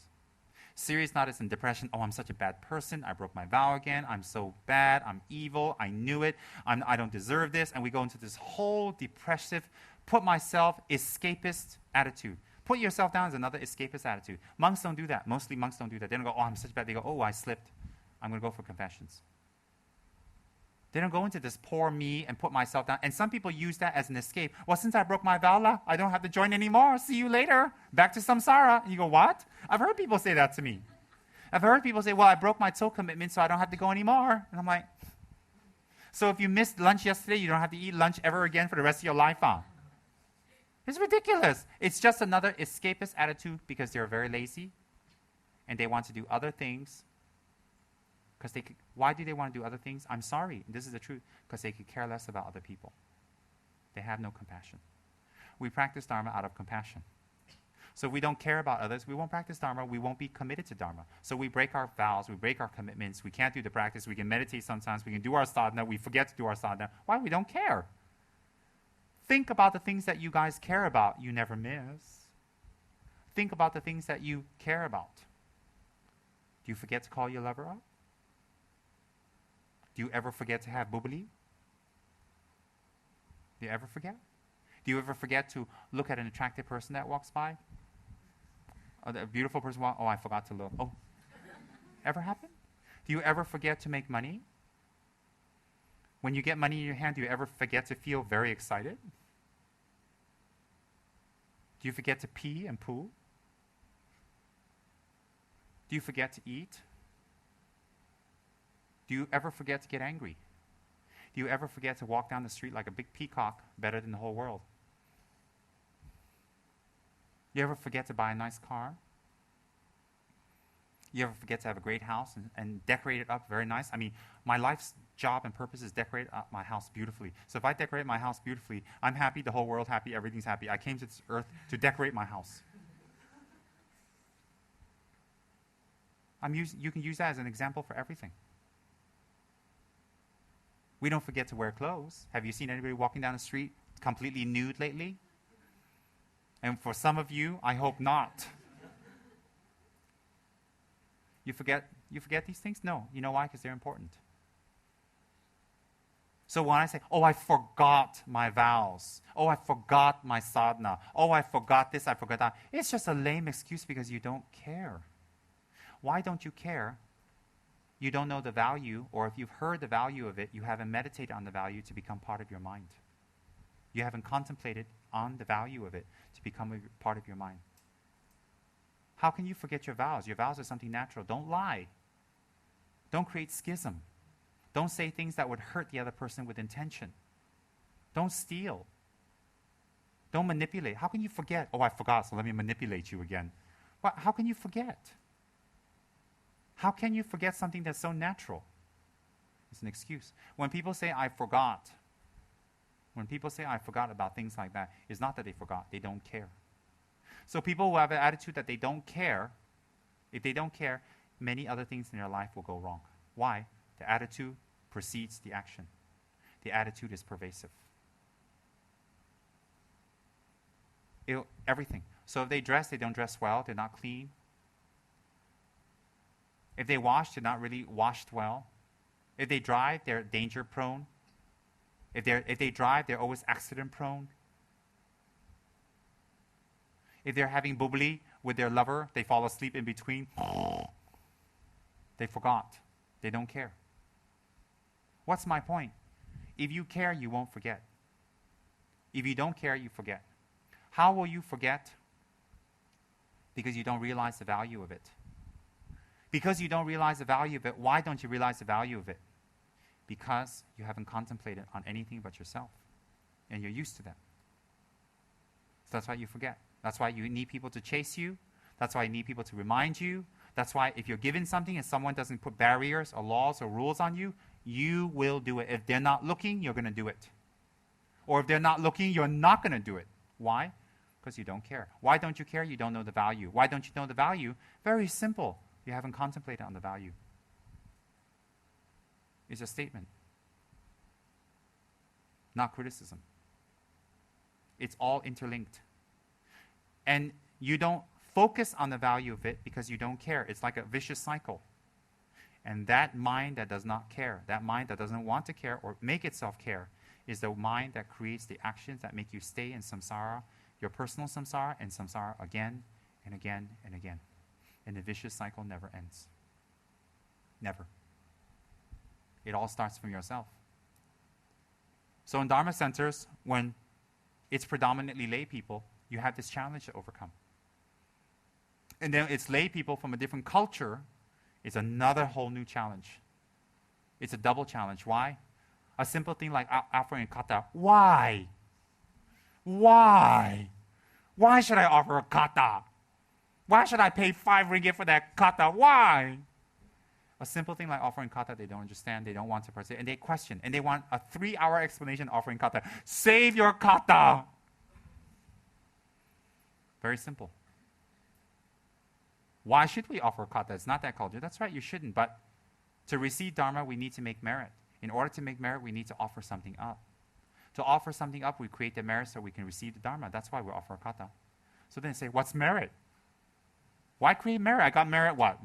Serious not as in depression. Oh, I'm such a bad person. I broke my vow again. I'm so bad. I'm evil. I knew it. I don't deserve this. And we go into this whole depressive, put myself, escapist attitude. Put yourself down is another escapist attitude. Monks don't do that. Mostly monks don't do that. They don't go, oh, I'm such bad. They go, oh, I slipped. I'm going to go for confessions. They don't go into this poor me and put myself down. And some people use that as an escape. Well, since I broke my vow, I don't have to join anymore. See you later. Back to samsara. And you go, what? I've heard people say that to me. I've heard people say, well, I broke my soul commitment, so I don't have to go anymore. And I'm like, so if you missed lunch yesterday, you don't have to eat lunch ever again for the rest of your life, huh? It's ridiculous. It's just another escapist attitude because they're very lazy and they want to do other things. Why do they want to do other things? I'm sorry, this is the truth, because they could care less about other people. They have no compassion. We practice Dharma out of compassion. So if we don't care about others, we won't practice Dharma, we won't be committed to Dharma. So we break our vows, we break our commitments, we can't do the practice, we can meditate sometimes, we can do our sadhana, we forget to do our sadhana. Why? We don't care. Think about the things that you guys care about, you never miss. Think about the things that you care about. Do you forget to call your lover up? Do you ever forget to have bubbly? Do you ever forget? Do you ever forget to look at an attractive person that walks by? A beautiful person walks, oh, I forgot to look. Oh, ever happen? Do you ever forget to make money? When you get money in your hand, do you ever forget to feel very excited? Do you forget to pee and poo? Do you forget to eat? Do you ever forget to get angry? Do you ever forget to walk down the street like a big peacock, better than the whole world? You ever forget to buy a nice car? You ever forget to have a great house and decorate it up very nice? I mean, my life's job and purpose is decorate up my house beautifully. So if I decorate my house beautifully, I'm happy, the whole world happy, everything's happy. I came to this earth to decorate my house. You can use that as an example for everything. We don't forget to wear clothes. Have you seen anybody walking down the street completely nude lately? And for some of you, I hope not. You forget these things? No. You know why? Because they're important. So when I say, oh, I forgot my vows. Oh, I forgot my sadhana. Oh, I forgot this, I forgot that. It's just a lame excuse because you don't care. Why don't you care? You don't know the value, or if you've heard the value of it, you haven't meditated on the value to become part of your mind. You haven't contemplated on the value of it to become a part of your mind. How can you forget your vows? Your vows are something natural. Don't lie. Don't create schism. Don't say things that would hurt the other person with intention. Don't steal. Don't manipulate. How can you forget? Oh, I forgot, so let me manipulate you again. How can you forget? How can you forget something that's so natural? It's an excuse. When people say, I forgot, about things like that, it's not that they forgot, they don't care. So people who have an attitude that they don't care, if they don't care, many other things in their life will go wrong. Why? The attitude precedes the action. The attitude is pervasive. Everything. So if they dress, they don't dress well, they're not clean. If they wash, they're not really washed well. If they drive, they're danger prone. If they drive, they're always accident prone. If they're having bubbly with their lover, they fall asleep in between. They forgot. They don't care. What's my point? If you care, you won't forget. If you don't care, you forget. How will you forget? Because you don't realize the value of it. Because you don't realize the value of it, why don't you realize the value of it? Because you haven't contemplated on anything but yourself. And you're used to that. So that's why you forget. That's why you need people to chase you. That's why you need people to remind you. That's why if you're given something and someone doesn't put barriers or laws or rules on you, you will do it. If they're not looking, you're going to do it. Or if they're not looking, you're not going to do it. Why? Because you don't care. Why don't you care? You don't know the value. Why don't you know the value? Very simple. You haven't contemplated on the value. It's a statement, not criticism. It's all interlinked. And you don't focus on the value of it because you don't care. It's like a vicious cycle. And that mind that does not care, that mind that doesn't want to care or make itself care, is the mind that creates the actions that make you stay in samsara, your personal samsara, and samsara again and again and again. And the vicious cycle never ends. Never. It all starts from yourself. So in Dharma centers, when it's predominantly lay people, you have this challenge to overcome. And then it's lay people from a different culture, it's another whole new challenge. It's a double challenge. Why? A simple thing like offering a kata. Why? Why? Why should I offer a kata? Why should I pay 5 ringgit for that kata? Why? A simple thing like offering kata, they don't understand, they don't want to participate, and they question, and they want a 3-hour explanation offering kata. Save your kata! Very simple. Why should we offer kata? It's not that culture. That's right, you shouldn't, but to receive Dharma, we need to make merit. In order to make merit, we need to offer something up. To offer something up, we create the merit so we can receive the Dharma. That's why we offer kata. So then say, what's merit? Why create merit? I got merit what?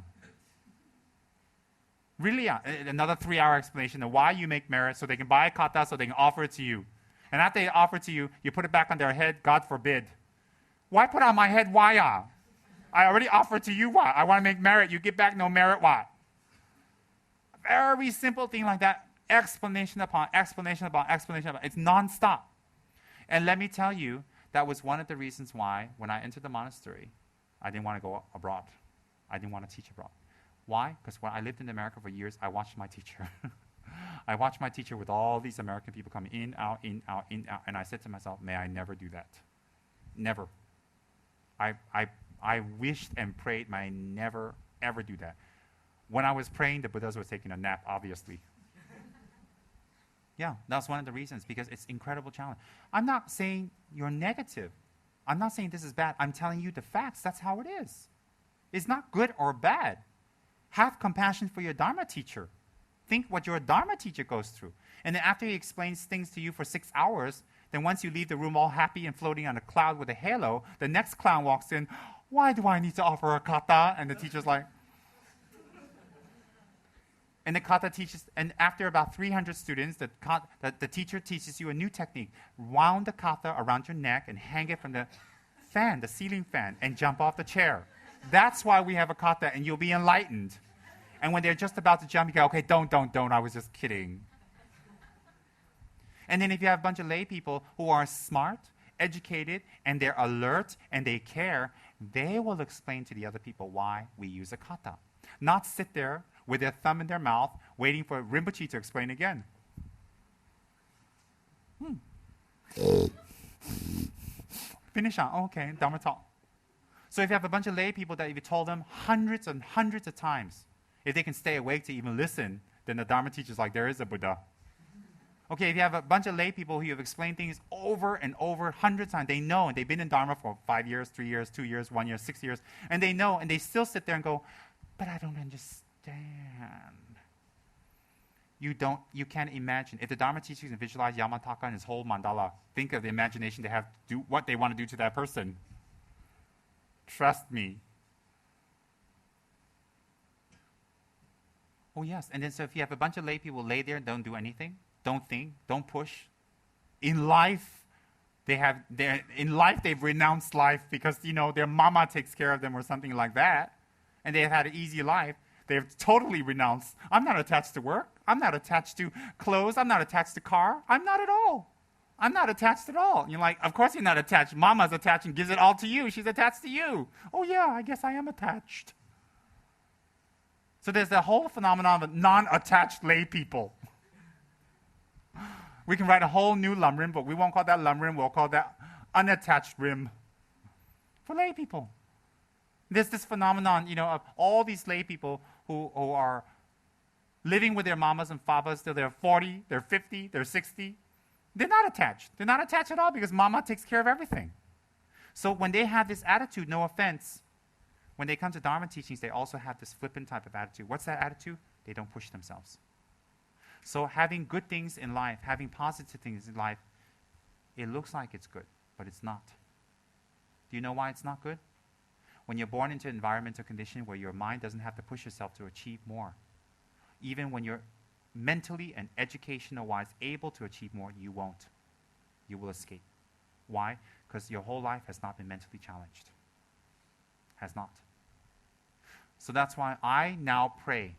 Really, another 3-hour explanation of why you make merit so they can buy a kata so they can offer it to you. And after they offer it to you, you put it back on their head, God forbid. Why put it on my head? Why? I already offered to you what? I want to make merit. You give back no merit what? Very simple thing like that. Explanation upon explanation upon explanation upon. It's non-stop. And let me tell you, that was one of the reasons why when I entered the monastery, I didn't want to go abroad. I didn't want to teach abroad. Why? Because when I lived in America for years, I watched my teacher. I watched my teacher with all these American people coming in, out, in, out, in, out. And I said to myself, may I never do that. Never. I wished and prayed, may I never, ever do that. When I was praying, the Buddhas were taking a nap, obviously. Yeah, that's one of the reasons, because it's incredible challenge. I'm not saying you're negative. I'm not saying this is bad. I'm telling you the facts. That's how it is. It's not good or bad. Have compassion for your Dharma teacher. Think what your Dharma teacher goes through. And then after he explains things to you for 6 hours, then once you leave the room all happy and floating on a cloud with a halo, the next clown walks in, why do I need to offer a kata? And the teacher's like, and the kata teaches, and after about 300 students, the teacher teaches you a new technique. Wound the kata around your neck and hang it from the fan, the ceiling fan, and jump off the chair. That's why we have a kata, and you'll be enlightened. And when they're just about to jump, you go, okay, don't, I was just kidding. And then if you have a bunch of lay people who are smart, educated, and they're alert, and they care, they will explain to the other people why we use a kata. Not sit there with their thumb in their mouth, waiting for Rinpoche to explain again. Finish on, okay, Dharma talk. So if you have a bunch of lay people that if you told them hundreds and hundreds of times, if they can stay awake to even listen, then the Dharma teacher's like, there is a Buddha. Okay, if you have a bunch of lay people who have explained things over and over hundreds of times, they know, and they've been in Dharma for 5 years, 3 years, 2 years, 1 year, 6 years, and they know, and they still sit there and go, but I don't understand. You can't imagine. If the Dharma teacher can visualize Yamataka and his whole mandala, think of the imagination they have to do what they want to do to that person. Trust me. Oh yes, and then so if you have a bunch of lay people lay there and don't do anything, don't think, don't push. In life, they've renounced life because their mama takes care of them or something like that, and they have had an easy life. They've totally renounced. I'm not attached to work. I'm not attached to clothes. I'm not attached to car. I'm not at all. I'm not attached at all. You're like, of course you're not attached. Mama's attached and gives it all to you. She's attached to you. Oh yeah, I guess I am attached. So there's the whole phenomenon of non-attached lay people. We can write a whole new Lamrim book. We won't call that Lamrim. We'll call that unattached rim for lay people. There's this phenomenon, of all these lay people who are living with their mamas and papas till they're 40, they're 50, they're 60. They're not attached. They're not attached at all because mama takes care of everything. So when they have this attitude, no offense, when they come to Dharma teachings, they also have this flippant type of attitude. What's that attitude? They don't push themselves. So having good things in life, having positive things in life, it looks like it's good, but it's not. Do you know why it's not good? When you're born into an environmental condition where your mind doesn't have to push yourself to achieve more, even when you're mentally and educational-wise able to achieve more, you won't. You will escape. Why? Because your whole life has not been mentally challenged. Has not. So that's why I now pray,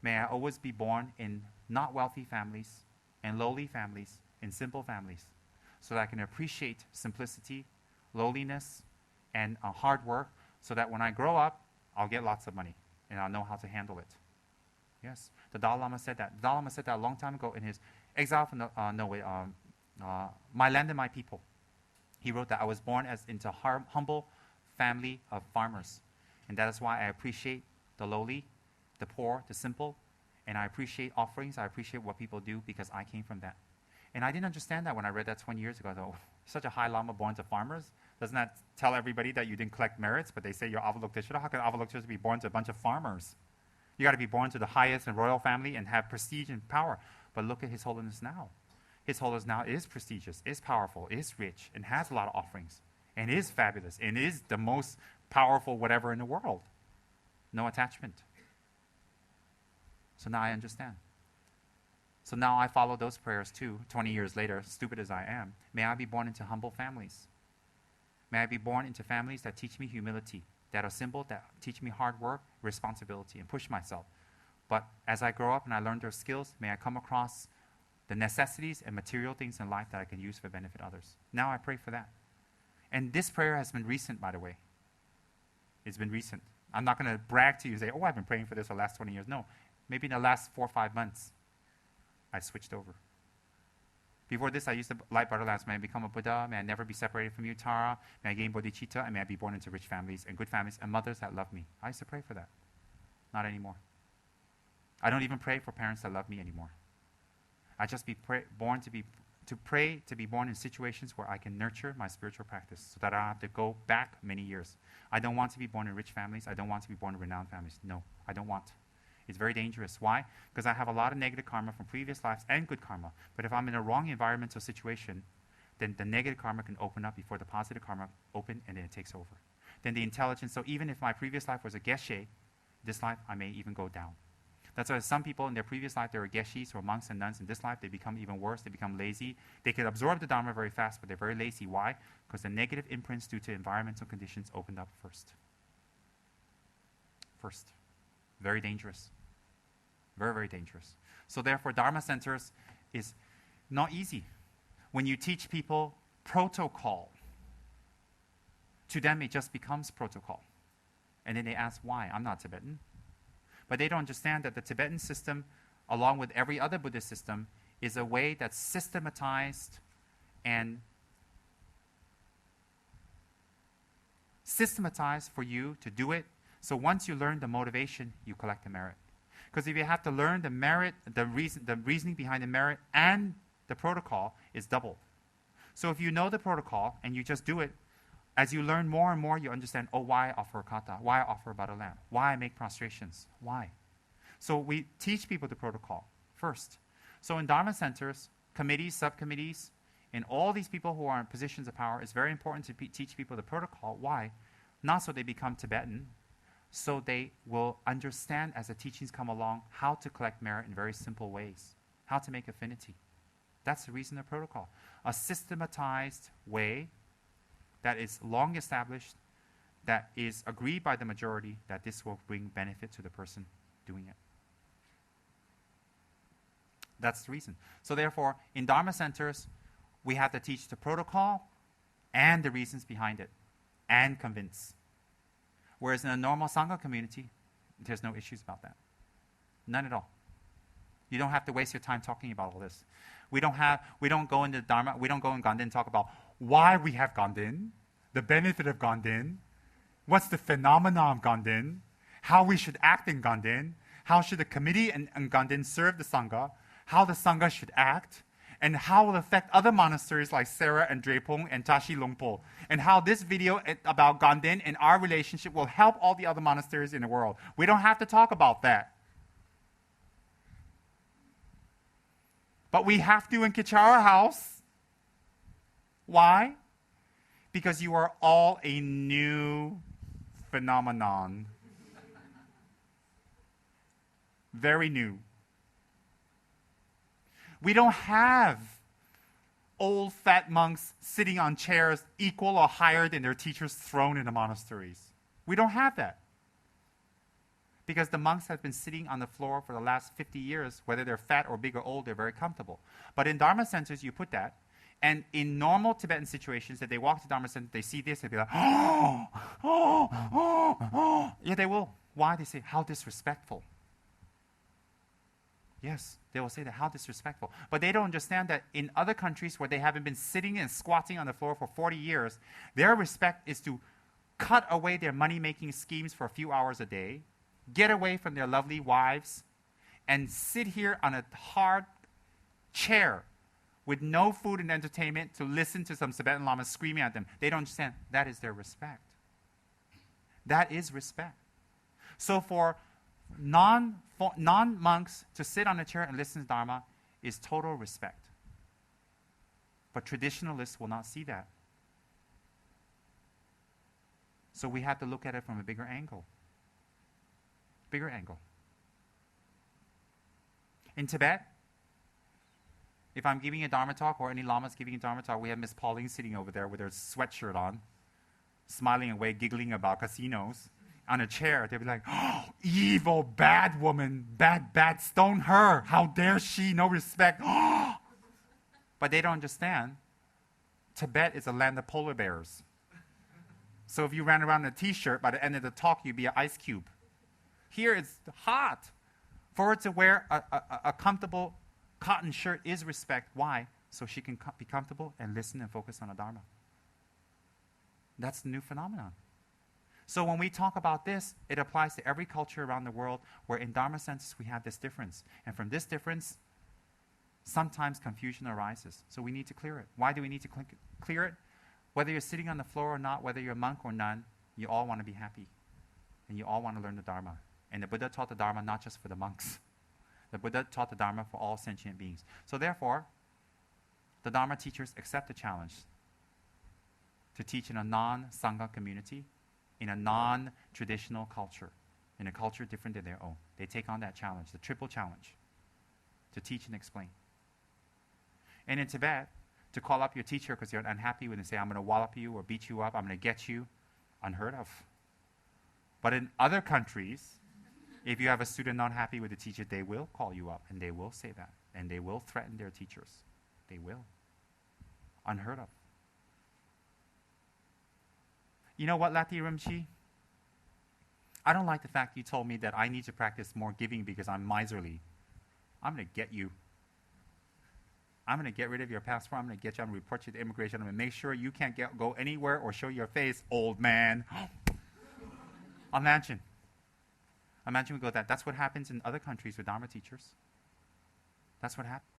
may I always be born in not wealthy families, in lowly families, in simple families, so that I can appreciate simplicity, lowliness, and hard work, so that when I grow up, I'll get lots of money, and I'll know how to handle it. Yes, the Dalai Lama said that. The Dalai Lama said that a long time ago in his Exile from My Land and My People. He wrote that I was born into humble family of farmers, and that is why I appreciate the lowly, the poor, the simple, and I appreciate offerings. I appreciate what people do because I came from that. And I didn't understand that when I read that 20 years ago. Though, such a high Lama born to farmers, doesn't that tell everybody that you didn't collect merits? But they say you're Avalokiteshvara. How can Avalokiteshvara be born to a bunch of farmers? You got to be born to the highest and royal family and have prestige and power. But look at His Holiness now. His Holiness now is prestigious, is powerful, is rich, and has a lot of offerings, and is fabulous, and is the most powerful whatever in the world. No attachment. So now I understand. So now I follow those prayers too, 20 years later, stupid as I am. May I be born into humble families. May I be born into families that teach me humility, that are simple, that teach me hard work, responsibility, and push myself. But as I grow up and I learn their skills, may I come across the necessities and material things in life that I can use for benefit others. Now I pray for that. And this prayer has been recent, by the way. It's been recent. I'm not going to brag to you and say, oh, I've been praying for this for the last 20 years. No, maybe in the last 4 or 5 months, I switched over. Before this, I used to light Buddha lamps. May I become a Buddha. May I never be separated from you, Tara. May I gain bodhicitta. And may I be born into rich families and good families and mothers that love me. I used to pray for that. Not anymore. I don't even pray for parents that love me anymore. I just pray to be born in situations where I can nurture my spiritual practice so that I don't have to go back many years. I don't want to be born in rich families. I don't want to be born in renowned families. No, I don't want. It's very dangerous. Why? Because I have a lot of negative karma from previous lives and good karma. But if I'm in a wrong environmental situation, then the negative karma can open up before the positive karma open, and then it takes over. Then the intelligence, so even if my previous life was a geshe, this life I may even go down. That's why some people in their previous life, they were geshis or monks and nuns. In this life, they become even worse. They become lazy. They can absorb the Dharma very fast, but they're very lazy. Why? Because the negative imprints due to environmental conditions opened up first. Very dangerous. Very, very dangerous. So therefore, Dharma centers is not easy. When you teach people protocol, to them it just becomes protocol. And then they ask, why? I'm not Tibetan. But they don't understand that the Tibetan system, along with every other Buddhist system, is a way that's systematized and systematized for you to do it. So once you learn the motivation, you collect the merit. Because if you have to learn the merit, the reasoning behind the merit and the protocol is doubled. So if you know the protocol and you just do it, as you learn more and more, you understand, oh, why I offer a kata? Why I offer a Buddha lamp? Why I make prostrations? Why? So we teach people the protocol first. So in Dharma centers, committees, subcommittees, and all these people who are in positions of power, it's very important to teach people the protocol. Why? Not so they become Tibetan, so they will understand as the teachings come along how to collect merit in very simple ways, how to make affinity. That's the reason of protocol. A systematized way that is long established, that is agreed by the majority, that this will bring benefit to the person doing it. That's the reason. So therefore, in Dharma centers, we have to teach the protocol and the reasons behind it, and convince. Whereas in a normal Sangha community, there's no issues about that. None at all. You don't have to waste your time talking about all this. We don't go into Dharma, we don't go in Ganden and talk about why we have Ganden, the benefit of Ganden, What's the phenomenon of Ganden? How we should act in Ganden? How should the committee in Ganden serve the Sangha? How the Sangha should act? And how it will affect other monasteries like Sera and Drepung and Tashi Lungpo? And how this video about Ganden and our relationship will help all the other monasteries in the world. We don't have to talk about that. But we have to in Kichara House. Why? Because you are all a new phenomenon. Very new. We don't have old fat monks sitting on chairs equal or higher than their teacher's throne in the monasteries. We don't have that. Because the monks have been sitting on the floor for the last 50 years, whether they're fat or big or old, they're very comfortable. But in Dharma centers, you put that. And in normal Tibetan situations, if they walk to Dharma center, they see this, they'll be like, oh, oh, oh, oh. Yeah, they will. Why? They say, how disrespectful. Yes, they will say that, how disrespectful. But they don't understand that in other countries where they haven't been sitting and squatting on the floor for 40 years, their respect is to cut away their money-making schemes for a few hours a day, get away from their lovely wives, and sit here on a hard chair with no food and entertainment to listen to some Tibetan lamas screaming at them. They don't understand. That is their respect. That is respect. So for non-monks to sit on a chair and listen to Dharma is total respect. But traditionalists will not see that. So we have to look at it from a bigger angle. Bigger angle. In Tibet, if I'm giving a Dharma talk or any Lama's giving a Dharma talk, we have Miss Pauline sitting over there with her sweatshirt on, smiling away, giggling about casinos. On a chair, they'll be like, oh, evil, bad woman, bad, stone her. How dare she, no respect. But they don't understand. Tibet is a land of polar bears. So if you ran around in a t-shirt, by the end of the talk, you'd be an ice cube. Here it's hot. For her to wear a comfortable cotton shirt is respect. Why? So she can be comfortable and listen and focus on the Dharma. That's the new phenomenon. So when we talk about this, it applies to every culture around the world where in Dharma centers we have this difference. And from this difference, sometimes confusion arises. So we need to clear it. Why do we need to clear it? Whether you're sitting on the floor or not, whether you're a monk or nun, you all want to be happy. And you all want to learn the Dharma. And the Buddha taught the Dharma not just for the monks. The Buddha taught the Dharma for all sentient beings. So therefore, the Dharma teachers accept the challenge to teach in a non-Sangha community, in a non-traditional culture, in a culture different than their own. They take on that challenge, the triple challenge, to teach and explain. And in Tibet, to call up your teacher because you're unhappy with and say, I'm going to wallop you or beat you up, I'm going to get you, unheard of. But in other countries, if you have a student not happy with the teacher, they will call you up and they will say that. And they will threaten their teachers. They will. Unheard of. You know what, Lati Rimchi? I don't like the fact you told me that I need to practice more giving because I'm miserly. I'm going to get you. I'm going to get rid of your passport. I'm going to get you. I'm going to report you to immigration. I'm going to make sure you can't go anywhere or show your face, old man. Imagine we go that. That's what happens in other countries with Dharma teachers. That's what happens.